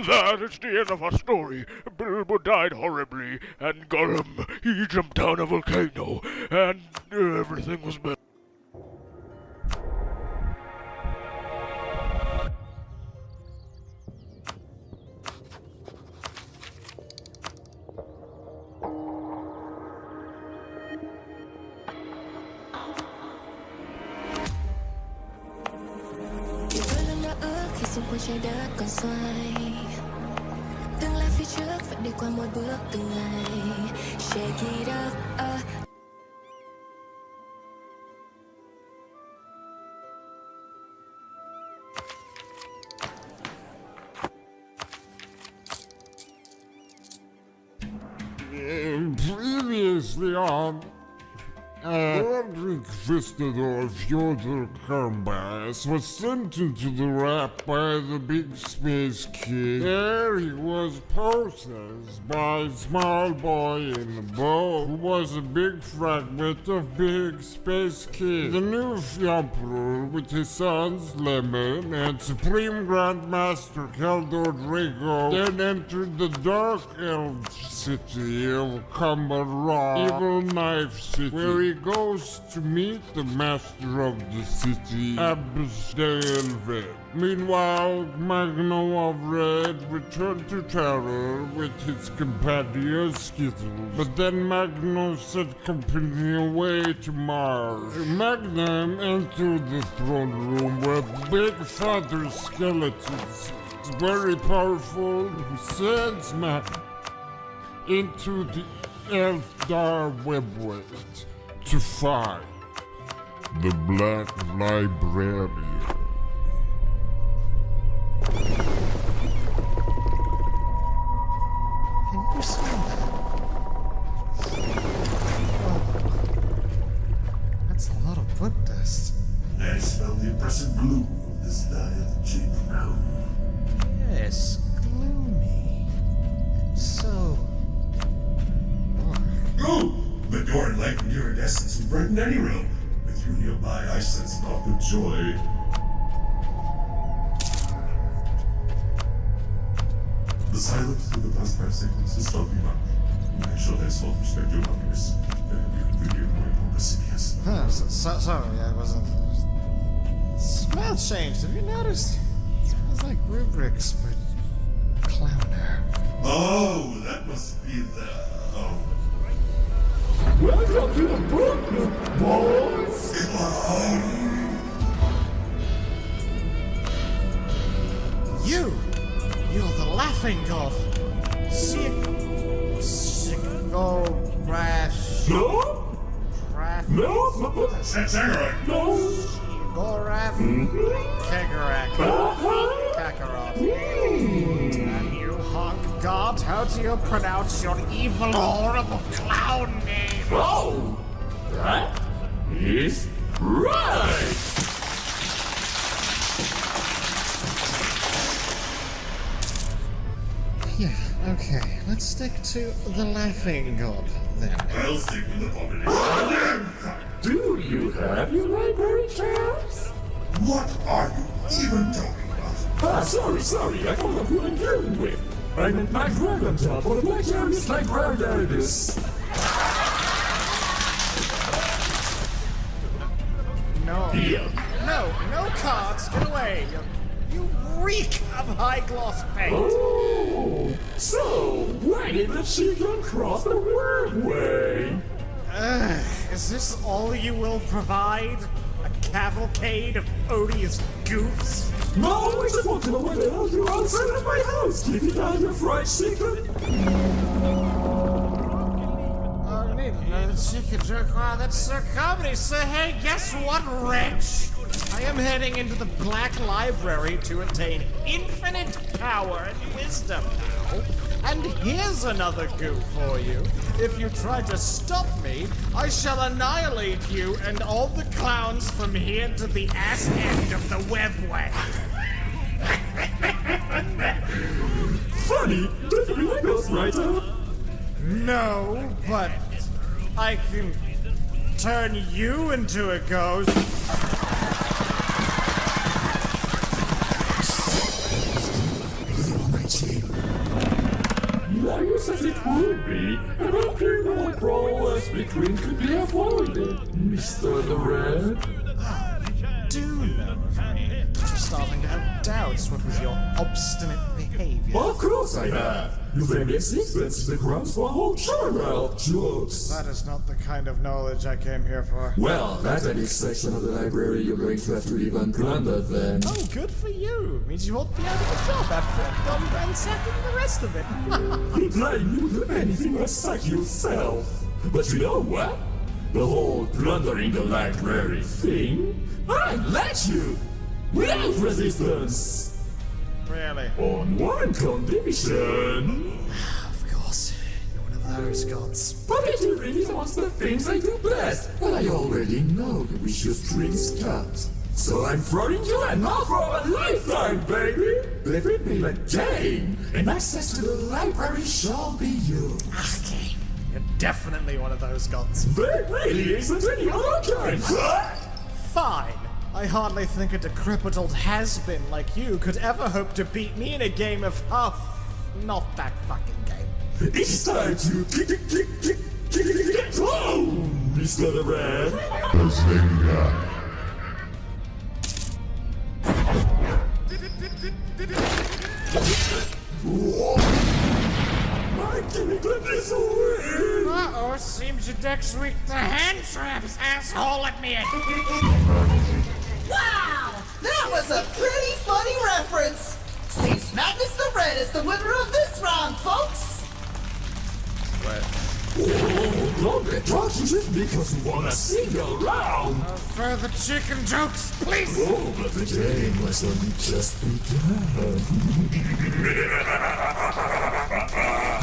That is the end of our story. Bilbo died horribly, and Gollum, he jumped down a volcano, and everything was better. khi xung quanh trái đất còn xoay. Tương lai phía trước phải đi qua mỗi bước từng ngày. Shake it up, Previously on Conquistador Fyodor Kambas was sent into the rap by the Big Space Kid. There he was possessed by a small boy in a boat who was a big fragment of Big Space Kid. The new Emperor with his sons Lemon and Supreme Grandmaster Keldor Draco then entered the Dark Elf City of Kamara, Evil Knife City, where he goes to meet the master of the city, Absdelvet. Meanwhile, Magno of Red returned to Terror with his companion Skittles, but then Magno sent company away to Mars. Magnum entered the throne room where big father skeletons, very powerful, who sends Magnum into the Elfdar Webway to find the Black Librarian. Can you smell that? Oh. That's a lot of wood dust. I smell the oppressive gloom of this diet chamber now. Yes, gloomy. So... Oh! The door enlightened iridescence and brightened any room. With you nearby, I sense naught but joy. The silence for the past 5 seconds has taught me much. I shall henceforth respect your happiness. You can forgive my pompousness. Sorry, I wasn't... Smell changed, have you noticed? It smells like rubrics, but... clowner. Oh, that must be the... Oh. Welcome to the book, boys! You're the laughing god. Sigorash. No? Raph. No? Sagarak. No? Gorath. Kegarak. Kakarot. And you hunk god, how do you pronounce your evil, horrible clown name? Oh! That is right! Yeah, okay. Let's stick to the laughing god, then. I'll stick with the abomination. Do you have your library cards? What are you even talking about? Sorry, I forgot who I'm dealing with. I meant my dragon top or the Black Aries Librarius. No. Yeah. No cards, get away. You reek of high gloss paint. Oh, so why did the chicken cross the wordway? Is this all you will provide? A cavalcade of odious goofs? No, I just want to know where the hell you're outside of my house. Keep it down, your fried chicken. Oh, I need another chicken jerk. Wow, that's Sir Comedy. So hey, guess what, wretch? I am heading into the Black Library to attain infinite power and wisdom now. And here's another goof for you. If you try to stop me, I shall annihilate you and all the clowns from here to the ass end of the webway. Funny, don't you like those, right? No, but I can turn you into a ghost. Like says it would be, and a people brawlers between could be avoided, Mr. the Red. Do know of me. Just starting to have doubts. What was your obstinate behavior? Of course I have. Your very existence is the grounds for a whole genre of jokes. That is not the kind of knowledge I came here for. Well, that's a big section of the library you're going to have to leave unplundered then. Oh, good for you. Means you won't be out of a job after I'm done ransacking the rest of it. Implying you do anything but suck yourself. But you know what? The whole plundering the library thing, I'd let you! Without resistance! Really? On one condition! Of course. You're one of those gods. But it really wants the things I do best, and I already know that we should strings cut. So I'm throwing you an offer of a lifetime, baby! Live with me a day, and access to the library shall be yours. Okay. You're definitely one of those gods. There really isn't any other kind! Fine. I hardly think a decrepit old has-been like you could ever hope to beat me in a game of not that fucking game. It's time to get home, Mr. the Red! Bazinga. Uh-oh, seems your deck's weak to hand traps, asshole. Let me in. Wow! That was a pretty funny reference! Seems Magnus the Red is the winner of this round, folks! Oh, don't get talking just because you wanna see around! No further chicken jokes, please! Oh, but the game has only just begun.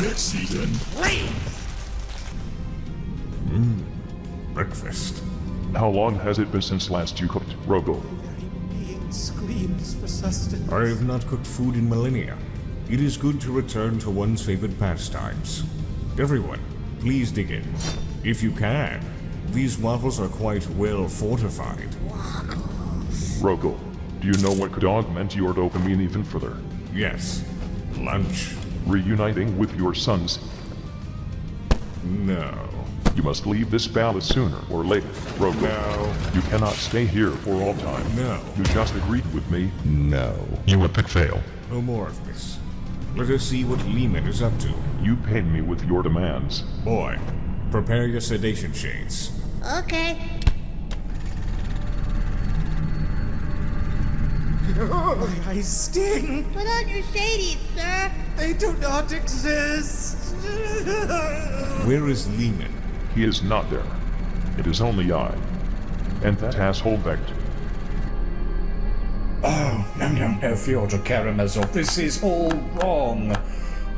Next season. Please! Breakfast. How long has it been since last you cooked, Rogo? Being screams for sustenance. I have not cooked food in millennia. It is good to return to one's favorite pastimes. Everyone, please dig in. If you can. These waffles are quite well fortified. Rogo, do you know what could augment your dopamine even further? Yes. Lunch. Reuniting with your sons. No. You must leave this palace sooner or later, Rogo. No. You cannot stay here for all time. No. You just agreed with me. No. You epic fail. No more of this. Let us see what Lehman is up to. You pain me with your demands. Boy, prepare your sedation shades. Okay. My eyes sting! Put on your shadies, sir. They do not exist! Where is Lehman? He is not there. It is only I. And that asshole Vect. Oh, no, Fyodor Karamazov, this is all wrong.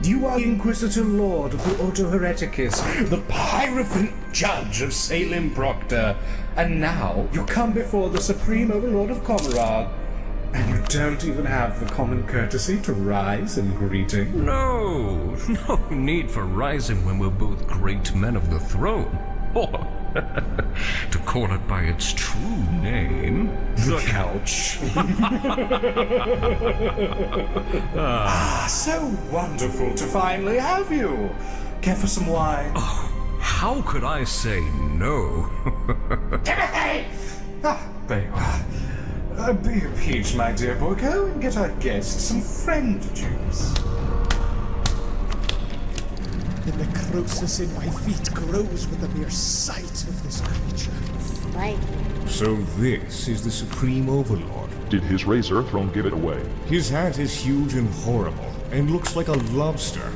You are the Inquisitor Lord of the Auto Hereticus, the Pyrophant Judge of Salem Proctor, and now you come before the Supreme Overlord of Comerag, and you don't even have the common courtesy to rise in greeting. No need for rising when we're both great men of the throne. Or, to call it by its true name, the couch. So wonderful to finally have you. Care for some wine? Oh, how could I say no? Timothy! There you are. Be appeased, my dear boy. Go and get our guest some friend juice. The necrosis in my feet grows with the mere sight of this creature. So this is the Supreme Overlord. Did his razor throne give it away? His hat is huge and horrible, and looks like a lobster.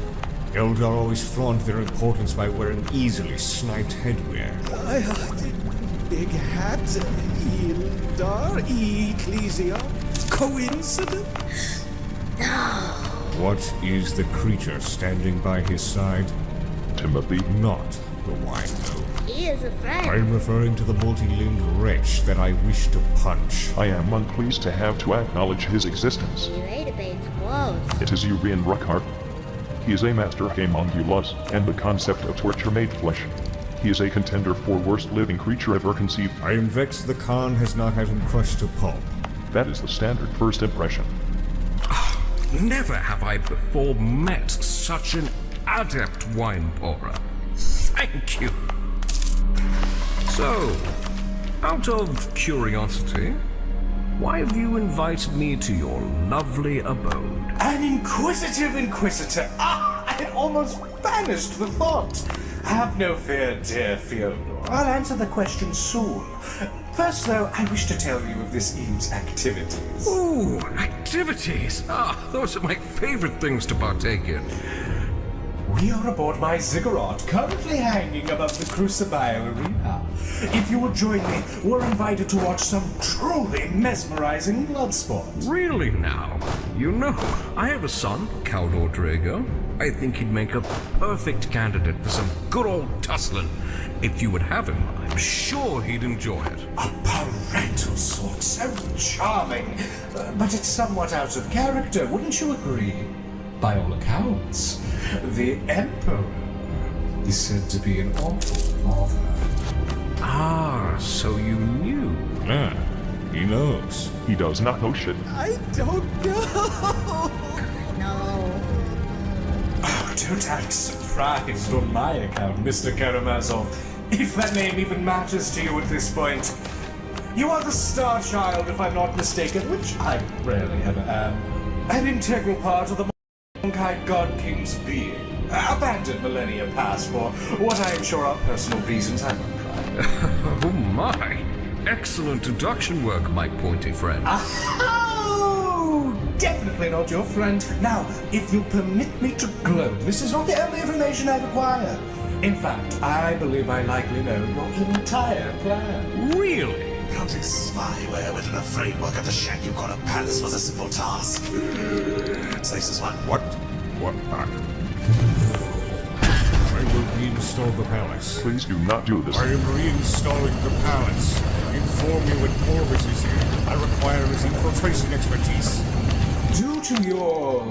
Eldar always flaunt their importance by wearing easily sniped headwear. Big hat, Eldar, Ecclesia. Coincidence? What is the creature standing by his side? Timothy. Not the wino. He is a friend. I'm referring to the multi-limbed wretch that I wish to punch. I am unpleased to have to acknowledge his existence. He radiates close. It is Urian Ruckhardt. He is a master homunculus, and the concept of torture made flesh. He is a contender for worst living creature ever conceived. I am vexed the Khan has not had him crushed to pulp. That is the standard first impression. Never have I before met such an adept wine pourer. Thank you. So, out of curiosity, Why have you invited me to your lovely abode? An inquisitive inquisitor! Ah, I had almost banished the thought. Have no fear, dear Fyodor. I'll answer the question soon. First, though, I wish to tell you of this eve's activities. Ooh, activities! Ah, those are my favorite things to partake in. We are aboard my ziggurat, currently hanging above the Crucible Arena. If you will join me, we're invited to watch some truly mesmerizing blood sport. Really now? You know, I have a son, Caldor Drago. I think he'd make a perfect candidate for some good old tussling. If you would have him, I'm sure he'd enjoy it. A parental sort, so charming. But it's somewhat out of character, wouldn't you agree? By all accounts, the Emperor is said to be an awful father. Ah, so you knew. Ah, he knows. He does not know shit. I don't know. No. Oh, don't act surprised on my account, Mr. Karamazov, if that name even matters to you at this point. You are the Star Child, if I'm not mistaken, which I rarely ever am. An integral part of the Monkai God King's being. Abandoned millennia past for what I am sure are personal reasons, I won't try. Oh my! Excellent deduction work, my pointy friend. Oh, definitely not your friend. Now, if you'll permit me to gloat, this is not the only information I require. In fact, I believe I likely know your entire plan. Really? Planting spyware within the framework of the shack you call a palace was a simple task. Stasis 1. What? I will reinstall the palace. Please do not do this. I am reinstalling the palace. Inform me when Corvus is here. I require his infiltration expertise. Due to your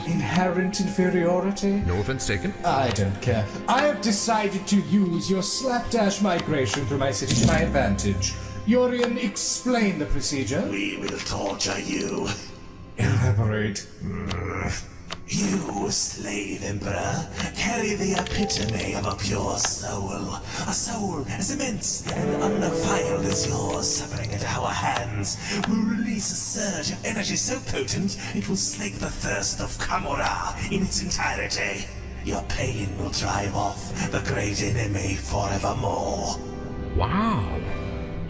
inherent inferiority? No offense taken. I don't care. I have decided to use your slapdash migration through my city to my advantage. Yorian, explain the procedure. We will torture you. Elaborate. You, slave emperor, carry the epitome of a pure soul. A soul as immense and undefiled as yours, suffering at our hands, will release a surge of energy so potent it will slake the thirst of Kamura in its entirety. Your pain will drive off the great enemy forevermore. Wow.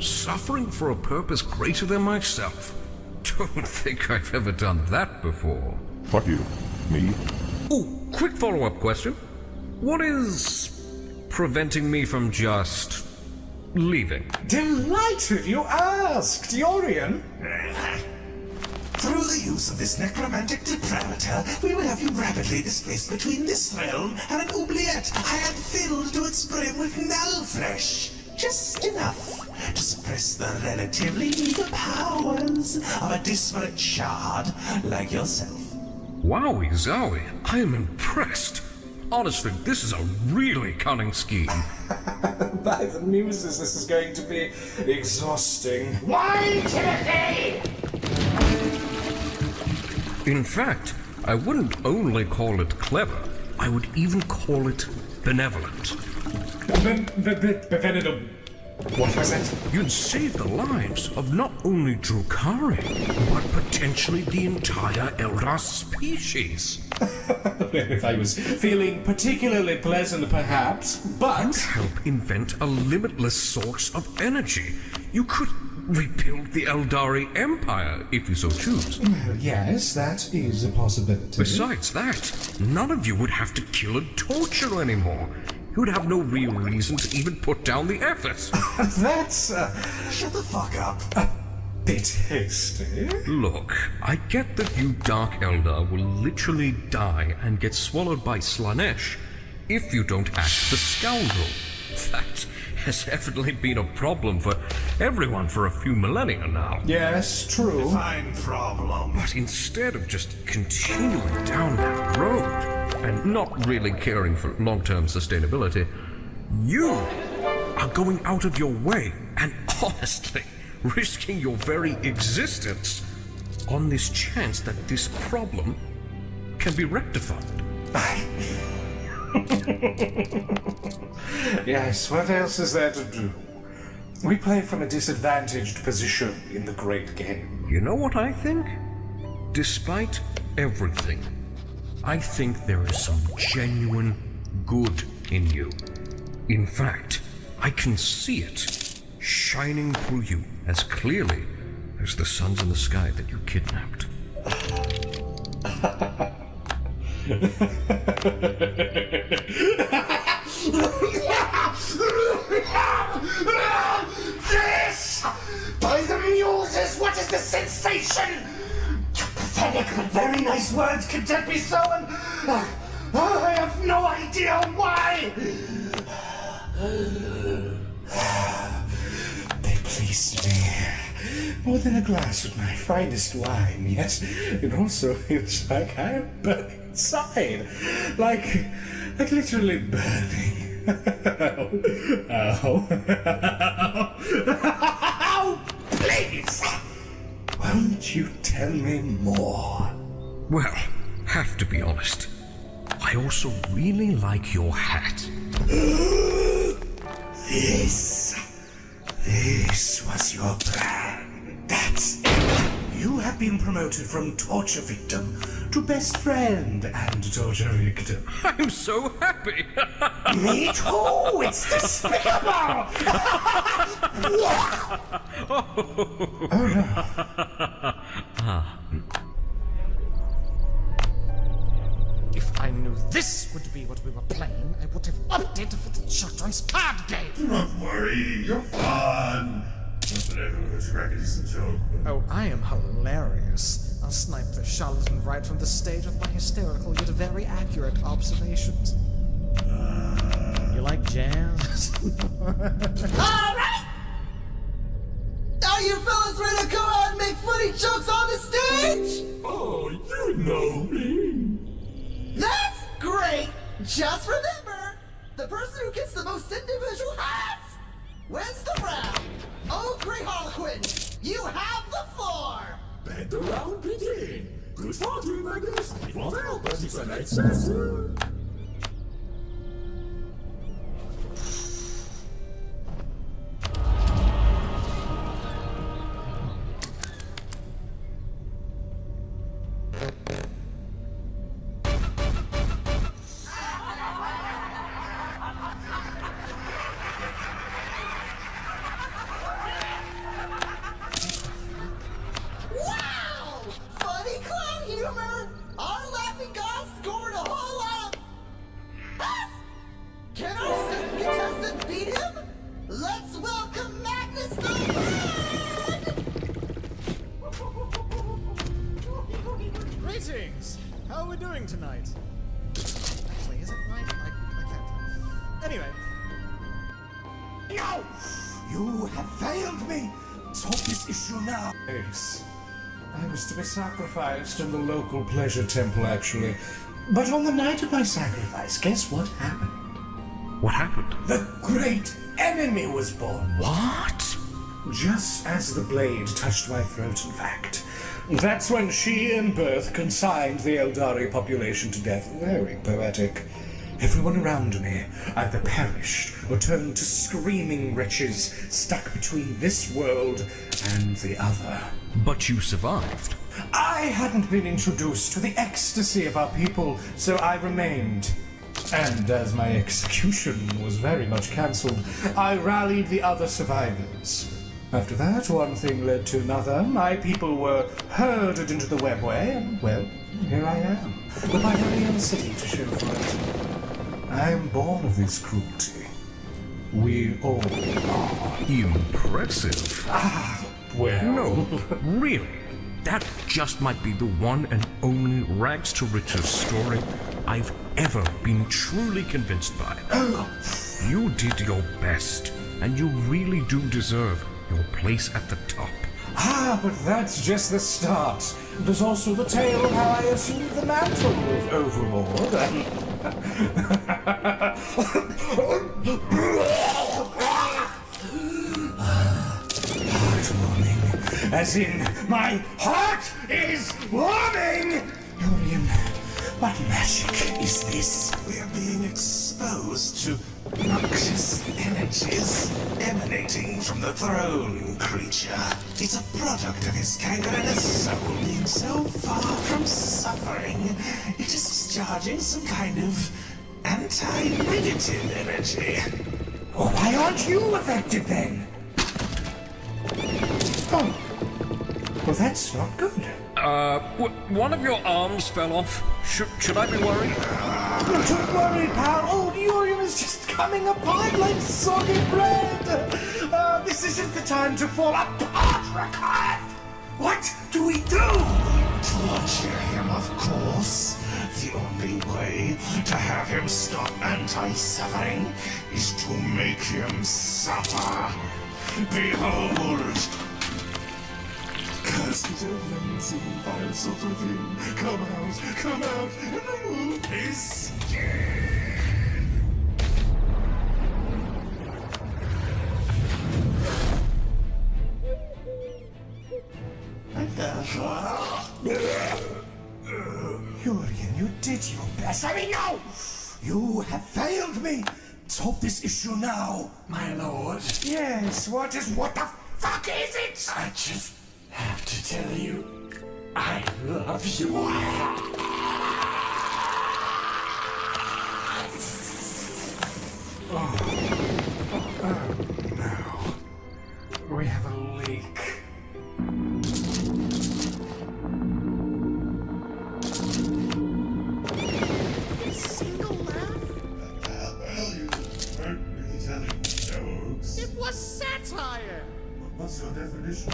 Suffering for a purpose greater than myself. Don't think I've ever done that before. Fuck you. Me? Ooh, quick follow-up question. What is preventing me from just leaving? Delighted you asked, Yorian. Through the use of this necromantic deprivator, we will have you rapidly displaced between this realm and an oubliette I had filled to its brim with null flesh. Just enough to suppress the relatively meager powers of a disparate shard like yourself. Wowie zowie, I am impressed. Honestly, this is a really cunning scheme. By the muses, this is going to be exhausting. Why, Timothy? In fact, I wouldn't only call it clever, I would even call it benevolent. Benevolent. What was it? You'd save the lives of not only Drukari, but potentially the entire Eldar species. If I was feeling particularly pleasant, perhaps, but... You'd help invent a limitless source of energy. You could rebuild the Eldari Empire, if you so choose. Yes, that is a possibility. Besides that, none of you would have to kill and torture anymore. You would have no real reason to even put down the effort. That's... Shut the fuck up. A bit hasty. Look, I get that you Dark Eldar will literally die and get swallowed by Slanesh if you don't act the scoundrel. That has evidently been a problem for everyone for a few millennia now. Yes, true. Fine problem. But instead of just continuing down that road and not really caring for long-term sustainability, you are going out of your way and honestly risking your very existence on this chance that this problem can be rectified. Yes, what else is there to do? We play from a disadvantaged position in the great game. You know what I think? Despite everything, I think there is some genuine good in you. In fact, I can see it shining through you as clearly as the suns in the sky that you kidnapped. This! By the muses, what is the sensation? Pathetic but very nice words, content be sown. I have no idea why. They pleased me more than a glass of my finest wine, yet it also feels like I am burning inside. Like literally burning. Oh, please! Won't you tell me more? Well, have to be honest. I also really like your hat. This was your plan. That's it. You have been promoted from torture victim to best friend and torture victim. I'm so happy. Me too. It's despicable. Oh no. If I knew this would be what we were playing, I would have opted for the children's card game. Do not worry, you're fun. Not that everyone was crack a decent joke. Oh, I am hilarious. I'll snipe the charlatan right from the stage with my hysterical yet very accurate observations. You like jazz? Alright! Are you fellas ready to go out and make funny jokes on the stage? Oh, you know me. That's great! Just remember, the person who gets the most individual hats wins the round. Oh, great Harlequin, you have the floor! Let the round begin. Good fortune, Magnus. It won't help us if an excess. Wow! Funny clown humor! Our laughing god scored a whole lot of... Us! Can our second contestant beat him? Let's welcome Magnus the Red! Greetings! How are we doing tonight? Actually, is it right? I can't tell. Anyway. No! You have failed me! Solve this issue now! Yes. I was to be sacrificed in the local pleasure temple, actually. But on the night of my sacrifice, guess what happened? What happened? The great enemy was born. What? Just as the blade touched my throat, in fact. That's when she in birth consigned the Eldari population to death. Very poetic. Everyone around me either perished or turned to screaming wretches stuck between this world and the other. But you survived. I hadn't been introduced to the ecstasy of our people, so I remained. And as my execution was very much cancelled, I rallied the other survivors. After that, one thing led to another. My people were herded into the webway, and, well, here I am, with my very own city to show for it. I am born of this cruelty. We all are. Impressive. Well... No, really. That just might be the one and only rags to riches story I've ever been truly convinced by. You did your best, and you really do deserve your place at the top. But that's just the start. There's also the tale of how I assumed the mantle of Overlord Heart-warming. As in, my heart is warming! Dorian, what magic is this? We are being exposed. exposed to noxious energies emanating from the throne creature. It's a product of his kangaroo and his soul being so far from suffering, it is discharging some kind of anti-negative energy. Well, why aren't you affected then? Oh. Well, that's not good. One of your arms fell off. Should I be worried? Not to worry, pal. Old Urium is just coming apart like soggy bread. This isn't the time to fall apart, Rakaf. What do we do? Torture him, of course. The only way to have him stop anti-suffering is to make him suffer. Behold! Cursed elements and vile souls within, come out, and remove his skin! And therefore... Urium, you did your best. I mean, no! You have failed me. Solve this issue now. My lord? Yes, what the fuck is it? I just have to tell you, I love you. Oh no. We have a leak. A single laugh? Well, you weren't really telling jokes. It was satire! What's your definition?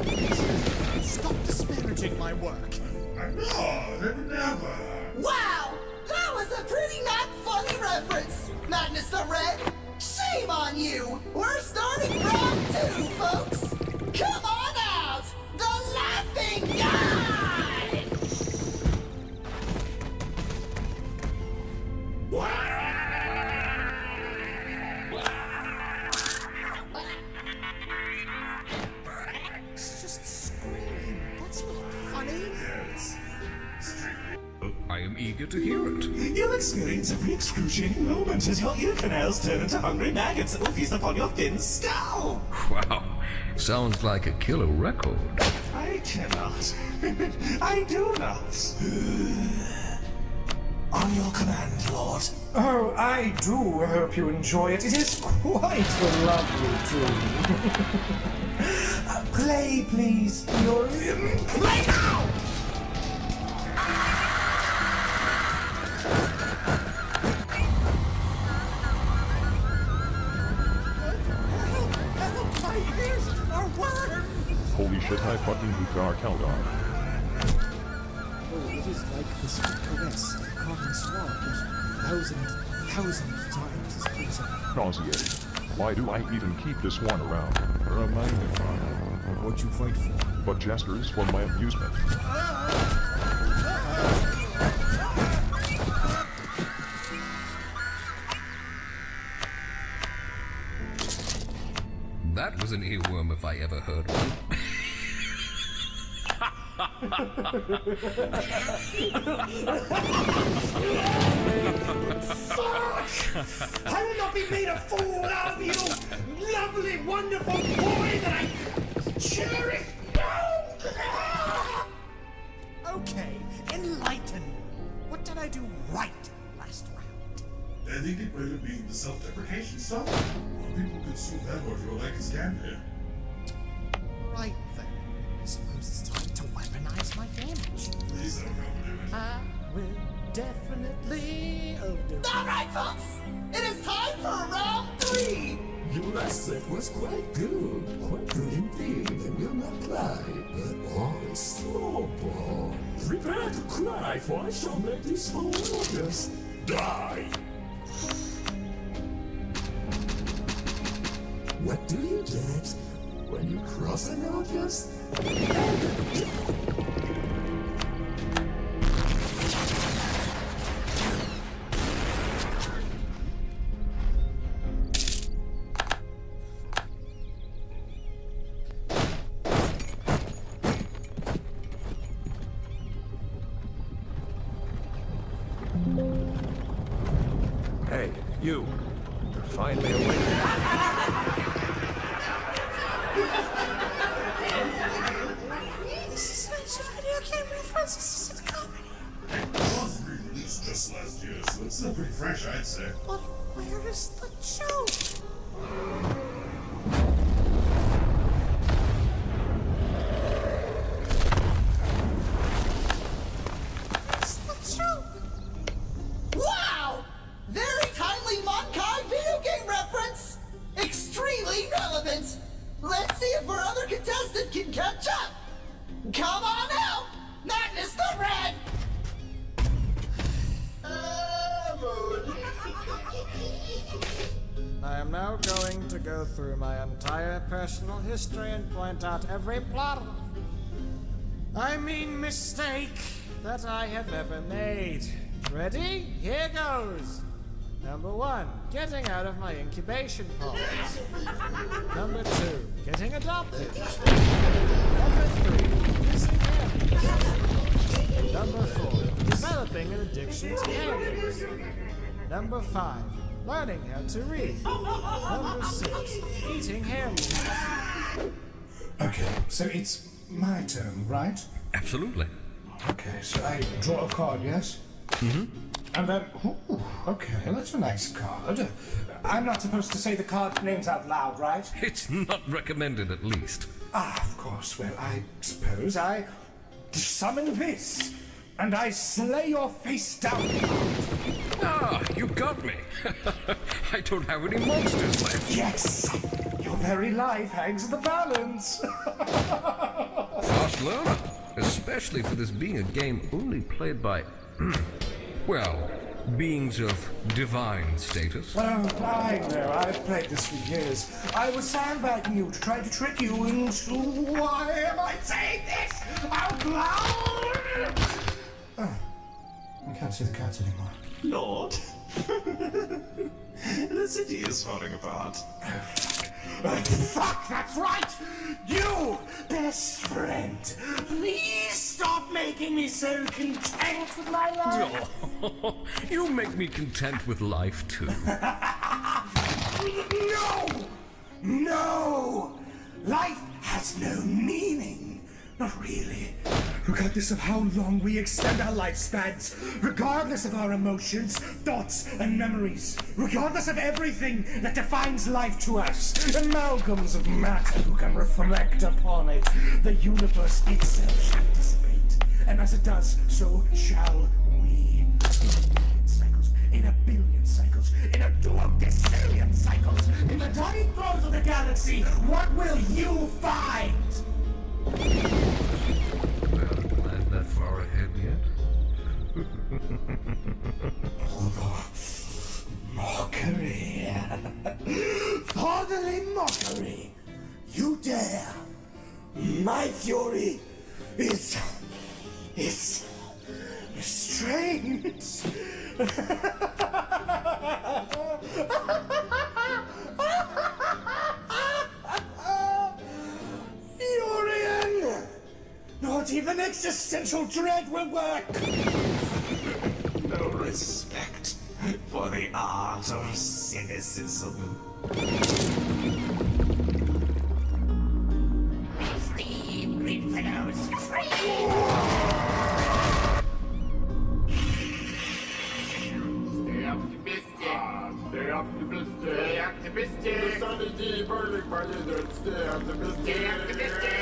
Stop disparaging my work. I'm not. I would never. Wow! That was a pretty not funny reference, Magnus the Red. Shame on you! We're starting round 2, folks! Come on out! The Laughing Guy! It's just screaming. That's not funny. Yes. I am eager to hear it. You'll experience every excruciating moment as your ear canals turn into hungry maggots that will feast upon your thin skull. Wow. Sounds like a killer record. I cannot. I do not. On your command, Lord. Oh, I do hope you enjoy it. It is quite a lovely tune. Play, please, Urium. Play now! My ears are worms! Holy shit, I fucking Bukar Kaldar. Oh, it is like the sweet caress of a common swan, but thousand times as pleasing. Nauseating. Why do I even keep this one around? A reminder, Father, of what you fight for. But gestures for my amusement. That was an earworm if I ever heard one. I will not be made a fool of you, lovely, wonderful boy that I cherish. Okay, enlighten me. What did I do right last round? I think it might have been the self-deprecation stuff. More people consume that audio like it's damn here. Right then. I suppose it's time to weaponize my damage. Please don't overdo it. I will definitely overdo it. Alright, folks! It is time for round 3! Your last set was quite good indeed, I will not lie. But all is slow, boy. Prepare to cry, for I shall make this whole just die. What do you get when you cross an August? Hey, you're finally awake. This is ancient video game references to the comedy. It was released just last year, so it's still pretty fresh, I'd say. But where is the joke? Where's the joke? Wow! Very timely Monkai video game reference! Extremely relevant! Let's see if our other contestant can catch up! Come on out! Madness the Red! I am now going to go through my entire personal history and point out every plot, mistake that I have ever made. Ready? Here goes. Number 1, getting out of my incubation pods. Number 2, getting adopted. Number 3, missing hands. Number 4, developing an addiction to hands. Number 5, learning how to read. Number 6, eating hands. Okay, so it's my turn, right? Absolutely. Okay, so I draw a card, yes? Mm-hmm. And then, ooh, okay, that's a nice card. I'm not supposed to say the card names out loud, right? It's not recommended, at least. Ah, of course. Well, I suppose I summon this, and I slay your face down. Ah, you got me. I don't have any monsters left. Yes! Your very life hangs in the balance. Fast learner, especially for this being a game only played by, well, beings of divine status. Well, I know. I've played this for years. I was sandbagging you to try to trick you into... Why am I saying this out loud? Oh, I can't see the cats anymore. Lord. The city is falling apart. Fuck, that's right! You, best friend, please stop making me so content with my life. Oh, you make me content with life, too. No! No! Life has no meaning. Not really. Regardless of how long we extend our lifespans, regardless of our emotions, thoughts, and memories, regardless of everything that defines life to us, amalgams of matter who can reflect upon it, the universe itself shall dissipate. And as it does, so shall we. In a billion cycles, in a duodecillion cycles, in the tiny throes of the galaxy, what will you find? Not that far ahead yet. Mockery. Fatherly mockery. You dare. My fury is restrained. Furion! Not even existential dread will work! No respect for the art of cynicism. Free, green fellows, free! Stay optimistic. Stay optimistic. The sun is deep, burning, burning. Stay optimistic. Stay optimistic.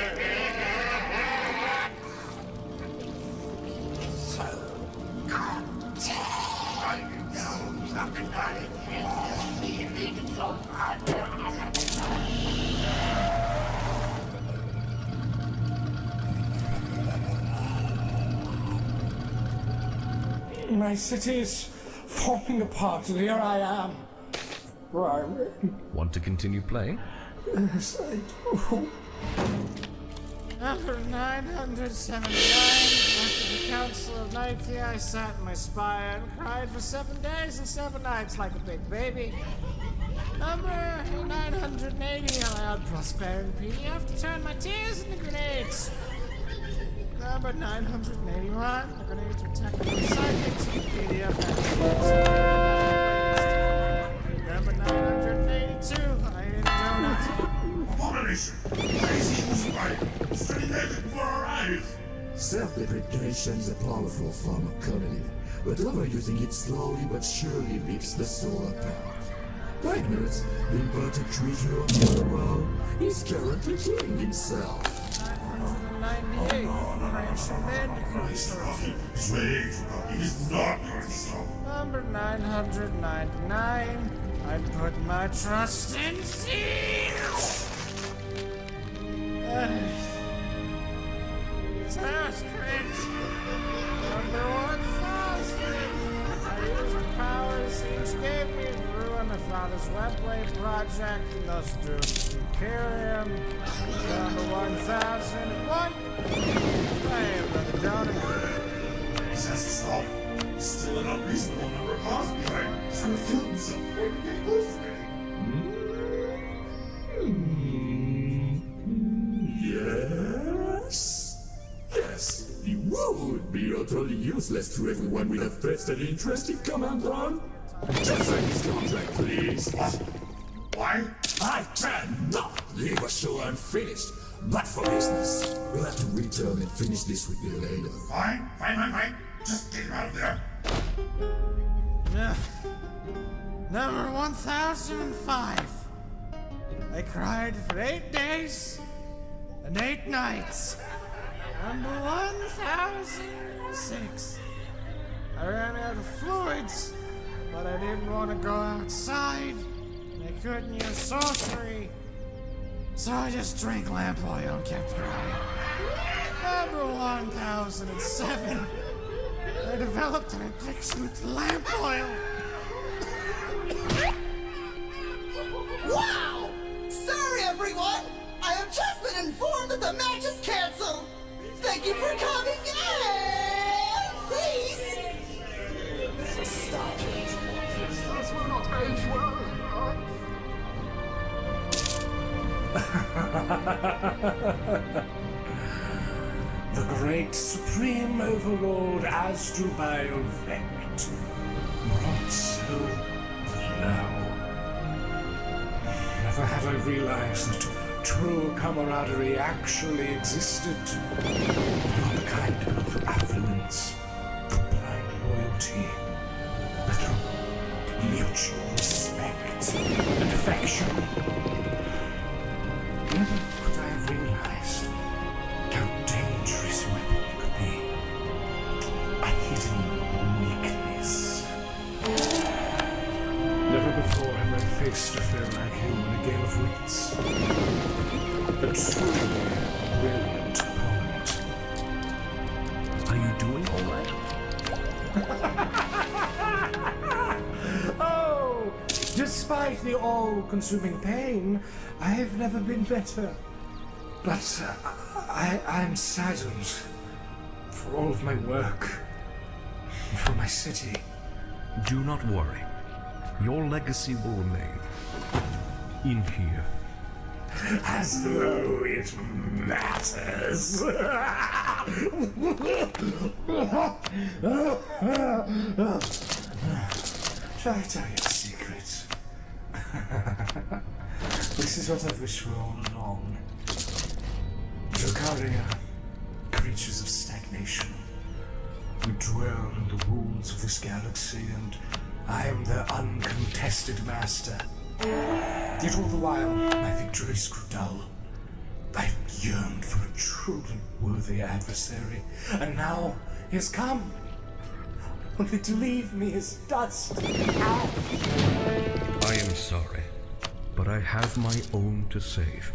So content. I know something about it. Feeling so My city is falling apart, and here I am. Right. Want to continue playing? Yes, I do. After 979, after the Council of Nicaea, I sat in my spire and cried for 7 days and 7 nights like a big baby. Number 980, allowed prosperity and PDF to turn my tears into grenades. Number 981, the grenades were technically psychics, PDF had Radiation is a powerful form of cunning, but overusing it slowly but surely leaks the soul apart. Magnus, the important treasure of the otherworld, is currently killing himself. 98. He's not going to stop. Number 999. I put my trust in seals. Sanskrit. Number 1000. I used the powers each gave me to ruin the Father's Webway project and thus doomed the Imperium. Number 1001. I am another donor. This has to stop. Still an unreasonable number of cars behind, so we're filming some before we get close to Yes? Yes, the war would be utterly useless to everyone we have pressed an interesting command on. Just sign this contract, please. Why? I cannot leave a show unfinished. But for business, we'll have to return and finish this with you later. Fine. Just get him out of there. Number 1005. I cried for 8 days and 8 nights. Number 1006. I ran out of fluids, but I didn't want to go outside, and I couldn't use sorcery. So I just drank lamp oil and kept crying. Number 1007. I developed an addiction to lamp oil. Wow! Sorry, everyone! I have just been informed that the match is cancelled! Thank you for coming in! Please! Stop it! This will not age well. The great supreme overlord Asdrubal Vect brought so low. Never had I realized that true camaraderie actually existed. Not the kind of affluence, blind loyalty, but through mutual respect and affection. Never could I have realized how dangerous a weapon could be. A hidden weakness. Never before have I faced a foe like him in a game of wits. A truly brilliant opponent. Are you doing all right? Oh, despite the all-consuming pain, I've never been better. But I'm saddened for all of my work, and for my city. Do not worry. Your legacy will remain in here. As though it matters. Shall I tell you a secret? This is what I've wished for all along. Dracaria, creatures of stagnation. We dwell in the wounds of this galaxy, and I am their uncontested master. Yet all the while, my victories grew dull. I yearned for a truly worthy adversary, and now he has come, only to leave me as dust. I am sorry, but I have my own to save.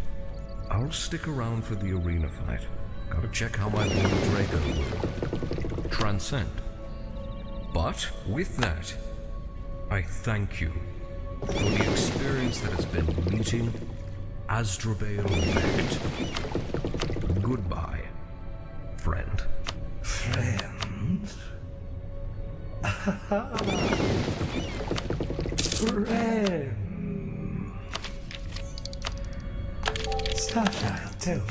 I'll stick around for the arena fight. Gotta check how my boy Drago will transcend. But with that, I thank you for the experience that has been meeting Asdrubal Vect. Goodbye, friend. Friend? Friend. Starchild, tell me.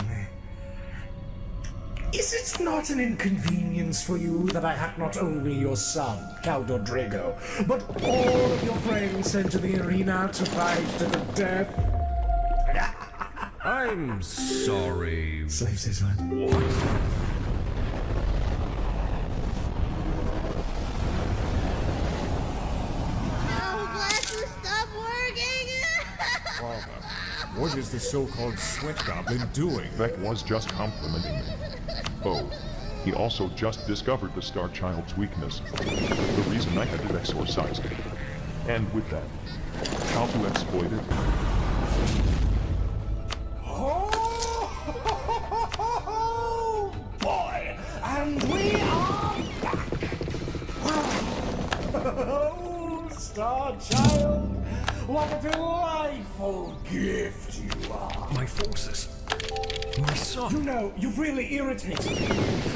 Is it not an inconvenience for you that I have not only your son, Caldor Drago, but all of your friends sent to the arena to fight to the death? I'm sorry. Slave says what? What is the so-called sweat goblin doing? Beck was just complimenting me. Oh, he also just discovered the Star Child's weakness. The reason I had to exorcise it. And with that, how to exploit it. Oh boy! And we are back! Oh, Star Child! What a delightful gift you are! My forces. My son. You know, you've really irritated me.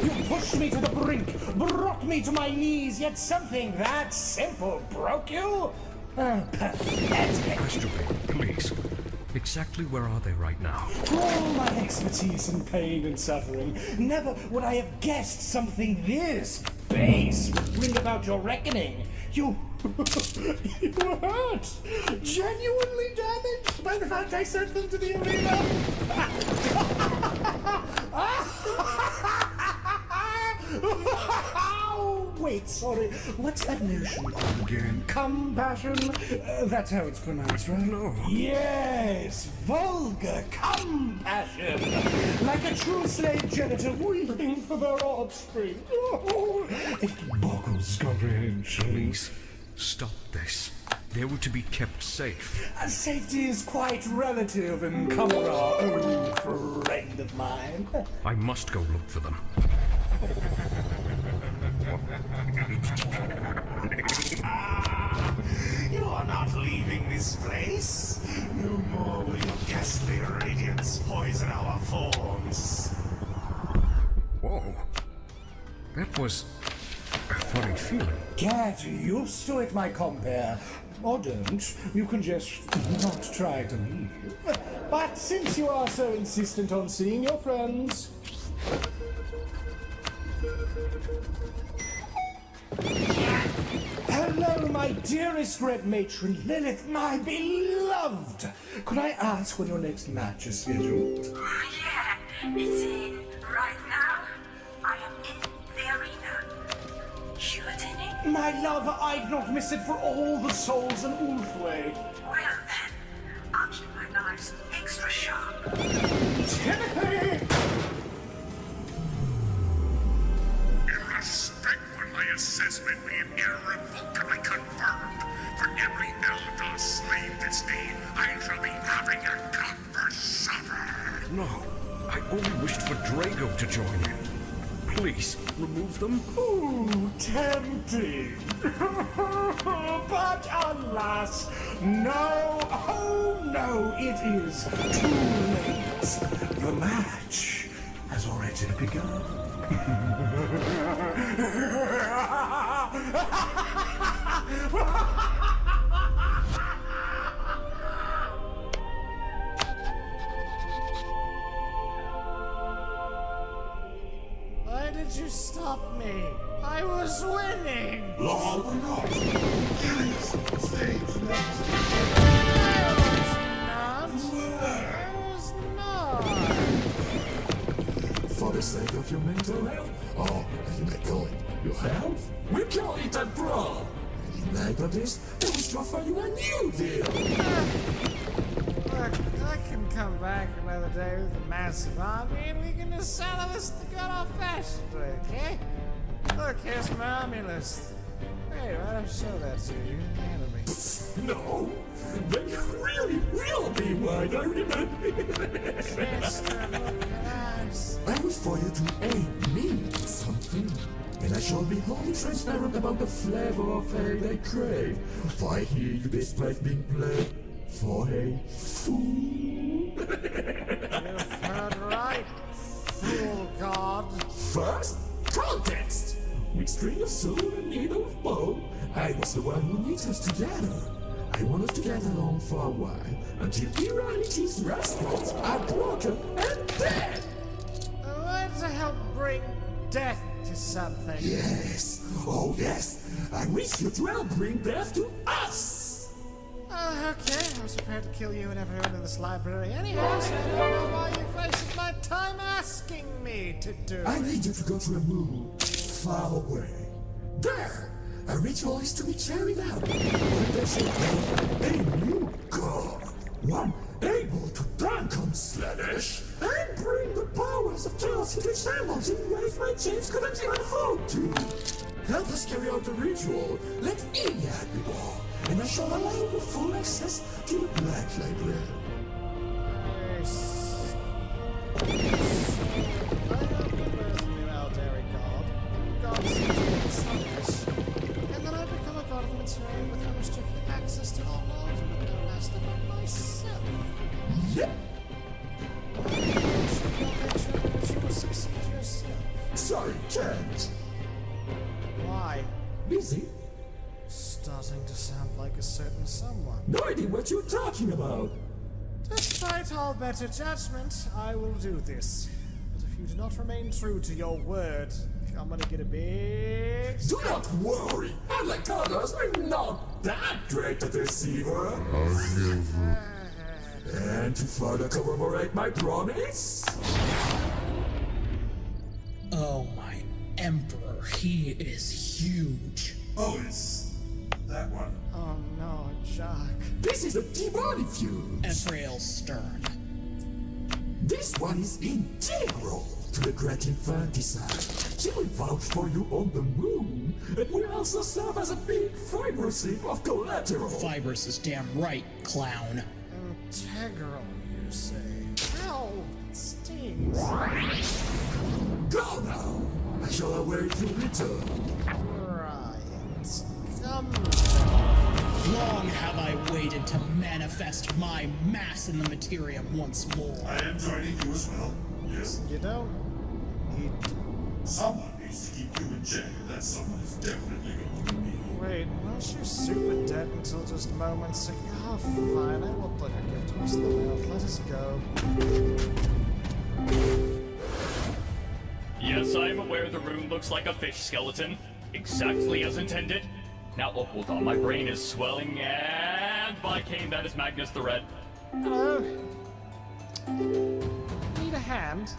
You pushed me to the brink, brought me to my knees, yet something that simple broke you? Pathetic. Astropay, please. Exactly where are they right now? For all my expertise in pain and suffering, never would I have guessed something this base would bring about your reckoning. You were hurt, genuinely damaged by the fact I sent them to the arena. Wait, sorry, what's that notion called again? Compassion? That's how it's pronounced, right? No. Yes, vulgar compassion. Like a true slave genitor weeping for their offspring. Oh, it boggles comprehension. Please, stop this. They were to be kept safe. Safety is quite relative in Kamara, oh, friend of mine. I must go look for them. You are not leaving this place. No more will your ghastly radiance poison our forms. Whoa. That was a funny feeling. Get used to it, my compere. Or don't. You can just not try to leave. But since you are so insistent on seeing your friends... Hello, my dearest Red Matron Lilith, my beloved! Could I ask when your next match is scheduled? Yeah, it's in right now. I am in the arena. You attending? My love, I'd not miss it for all the souls in Ulfway. Well then, I'll keep my knives extra sharp. Timothy! Irrespective my assessment being irrevocably confirmed, for every elder slave this day, I shall be having a cut for supper. No, I only wished for Drago to join in. Please, remove them. Ooh, tempting. But alas, no, oh no, it is too late. The match has already begun. Why did you stop me? I was winning! Law or not? Curious of the stage next. I was not. For the sake of your mental health, or as you may call it, your health, we call it a brawl. And in light of this, we will offer you a new deal. Look, I can come back another day with a massive army and we can just settle this the good old-fashioned way, okay? Look, here's my army list. Wait, why don't I show that to you? Hand me. No, then you really will be wide, I remember. Mister, look at us. I wish for you to aid me in something, and I shall be wholly transparent about the flavor of aid I crave. For I hear you despise being played for a fool. You've heard right, fool god. First, context. With string of soul and needle of bow, I was the one who knit us together. I want us to get along for a while, until reality's restaurants are broken and dead. I want to help bring death to something. Yes, oh yes, I wish you'd well bring death to us. Okay, I was prepared to kill you and everyone in this library anyhow, so I don't know why you've wasted my time asking me to do I it. need you to go to a moon far away. There, a ritual is to be carried out. Where there shall be a new god. One, a able to Duncan Slanish and bring the powers of chaos into channels in ways my chains couldn't even hope to. Help us carry out the ritual. Let Iliad be born, and I shall allow you full access to the Black Library. And then I become a god of material with unrestricted access to all knowledge and no master but myself. Yep. You will succeed yourself. Sorry, can't. Why? Busy? Starting to sound like a certain someone. No idea what you're talking about. Despite all better judgment, I will do this. But if you do not remain true to your word, I'm gonna get a big... Do not worry! Unlike others, I'm not that great a deceiver! And to further commemorate my promise... Oh, my Emperor, he is huge. Oh, it's... that one. Oh no, Jack. This is the T-body fuel! Ephrael Stern. This one is integral to the great infanticide. She will vouch for you on the moon, and will also serve as a big fibrous heap of collateral. Fibrous is damn right, clown. Integral, you say? Ow! It stings. Go now! I shall await your return. Right. Come. Long have I waited to manifest my mass in the materium once more. I am joining you as well. Yes. You don't need to. Someone needs to keep you in check, and that someone is definitely going to be me. Wait, weren't you super dead until just moments ago? Oh, fine, I will put a gift horse in the mouth. Let us go. Yes, I am aware the room looks like a fish skeleton. Exactly as intended. Now, oh, hold on, my brain is swelling, and by Cain, that is Magnus the Red. Hello. Need a hand?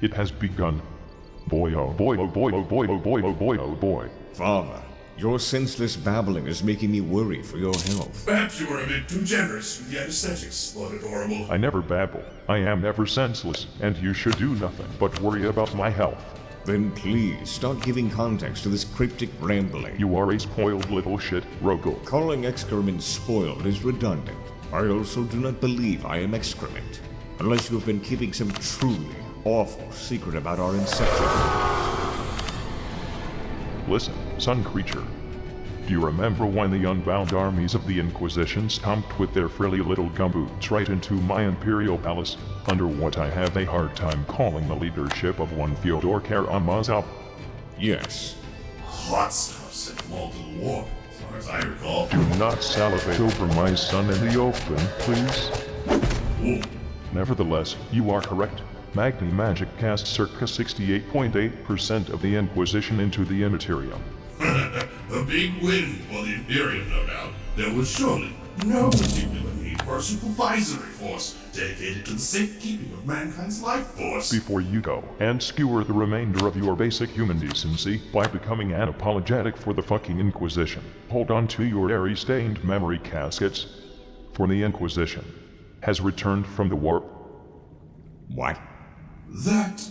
It has begun. Boy, oh boy, oh boy, oh boy, oh boy, oh boy, oh boy. Father, your senseless babbling is making me worry for your health. Perhaps you were a bit too generous with the anesthetics, Lord Adorable. I never babble. I am never senseless, and you should do nothing but worry about my health. Then please, start giving context to this cryptic rambling. You are a spoiled little shit, Rogel. Calling excrement spoiled is redundant. I also do not believe I am excrement, unless you have been keeping some truly awful secret about our inception. Listen, sun creature. Do you remember when the unbound armies of the Inquisition stomped with their frilly little gumboots right into my imperial palace, under what I have a hard time calling the leadership of one Fyodor Karamazov? Yes. Hot stuff sent molten warp, as far as I recall. Do not salivate over my son in the open, please. Ooh. Nevertheless, you are correct. Magni Magic cast circa 68.8% of the Inquisition into the Immaterium. A big win for the Imperium, no doubt. There was surely no particular need for a supervisory force dedicated to the safekeeping of mankind's life force. Before you go and skewer the remainder of your basic human decency by becoming unapologetic for the fucking Inquisition, hold on to your airy-stained memory caskets, for the Inquisition has returned from the warp. What? That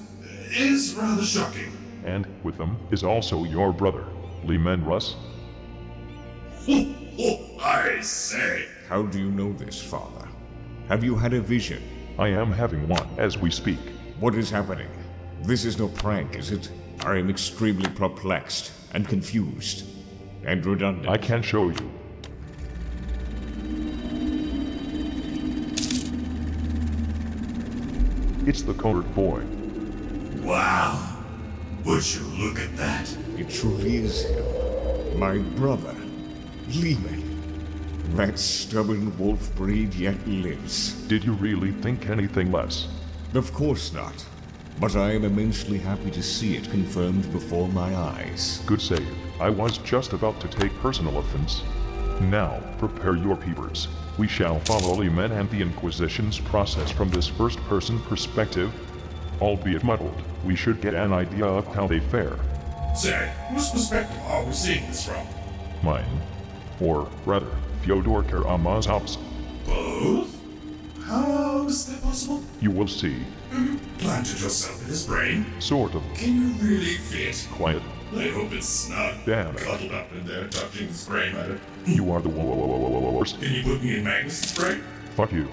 is rather shocking. And with them is also your brother, Leman Russ. I say. How do you know this, Father? Have you had a vision? I am having one as we speak. What is happening? This is no prank, is it? I am extremely perplexed and confused and redundant. I can show you. It's the colored boy. Wow. Would you look at that? It truly is him. My brother, Leman. That stubborn wolf breed yet lives. Did you really think anything less? Of course not. But I am immensely happy to see it confirmed before my eyes. Good save. I was just about to take personal offense. Now, prepare your peepers. We shall follow Leman and the Inquisition's process from this first-person perspective. Albeit muddled, we should get an idea of how they fare. Say, whose perspective are we seeing this from? Mine. Or, rather, Fyodor Karamazov's. Both? How is that possible? You will see. Planted yourself in his brain? Sort of. Can you really fit? Quiet. I hope it's snug. Damn it. Cuddled up in there, touching his brain matter. You are the worst. Can you put me in Magnus' brain? Fuck you.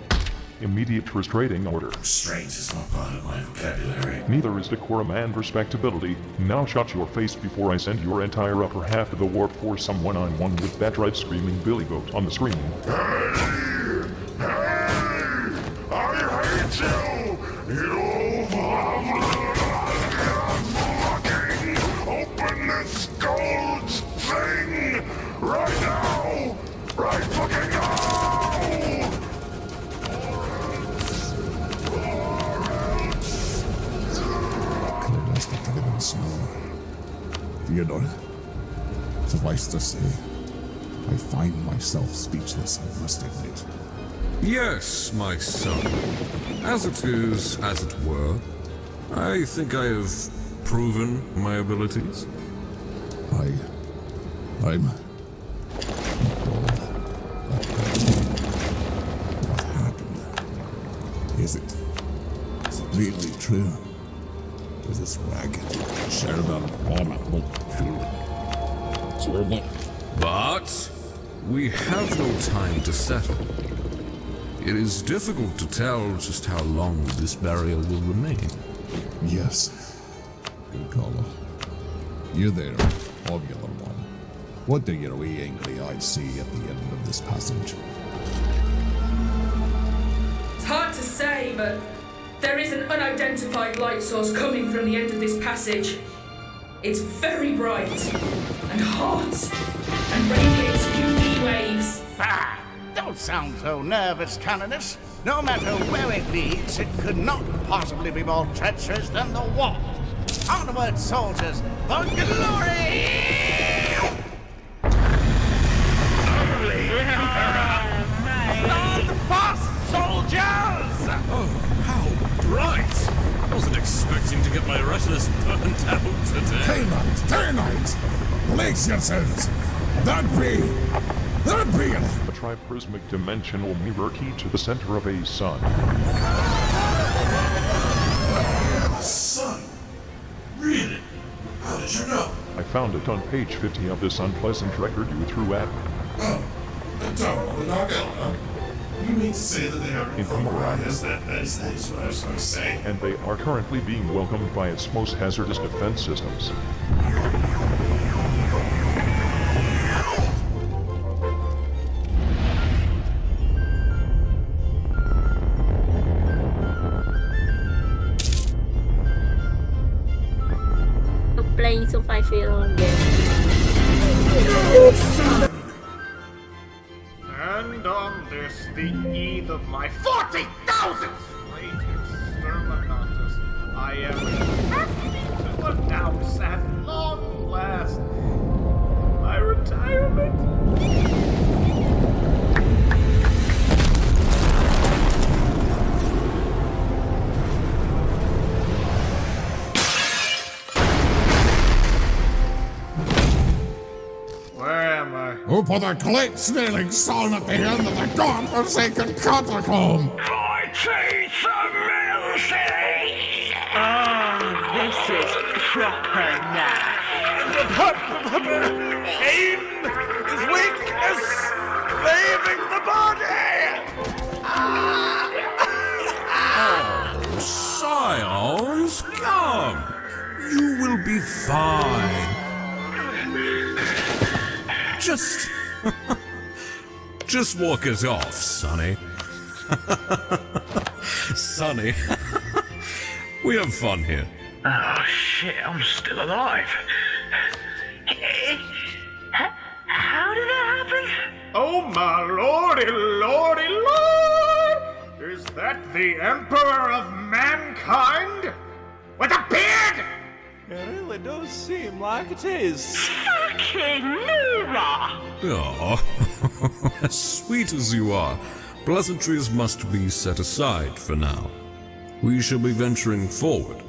Immediate restraining order. Restraint is not part of my vocabulary. Neither is decorum and respectability. Now shut your face before I send your entire upper half of the warp for some one-on-one with that red screaming Billy Goat on the screen. Hey! I hate you! You fucking open this gold thing right now! Right fucking now! Fyodor, suffice to say, I find myself speechless, I must admit. Yes, my son. As it is, as it were, I think I have proven my abilities. I'm... What happened? Is it really true? Is this ragged, shared-out, formidable children? But we have no time to settle. It is difficult to tell just how long this barrier will remain. Yes. Good call. You're there, Ovula One. What do your wee angry eyes see at the end of this passage? It's hard to say, but there is an unidentified light source coming from the end of this passage. It's very bright and hot and radiates UV waves. Ah, don't sound so nervous, Canonus. No matter where it leads, it could not possibly be more treacherous than the warp. Onward, soldiers, for glory! Stand fast, soldiers! Oh, how bright! I wasn't expecting to brace yourselves. That be it. A triprismic dimensional mirror key to the center of a sun. Son? Really? How did you know? I found it on page 50 of this unpleasant record you threw at me. Oh, the tower of the knockout, huh? You mean to say that they are In Qumran. That is what I was going to say. And they are currently being welcomed by its most hazardous defense systems. Playing survival game. And on this, the eve of my 40,000th great exterminatus, I am happy to announce at long last my retirement. Who put a glade-snailing sun at the end of the godforsaken catacomb? My teeth are melting! This is proper now. Pain is weakness, leaving the body! Oh, scions, come. You will be fine. Just walk it off, Sonny. Sonny. We have fun here. Oh shit, I'm still alive. How did that happen? Oh my lordy, lordy, lord! Is that the Emperor of Mankind? With a beard? It really does seem like it is. Fucking Nora! Oh, as sweet as you are, pleasantries must be set aside for now. We shall be venturing forward.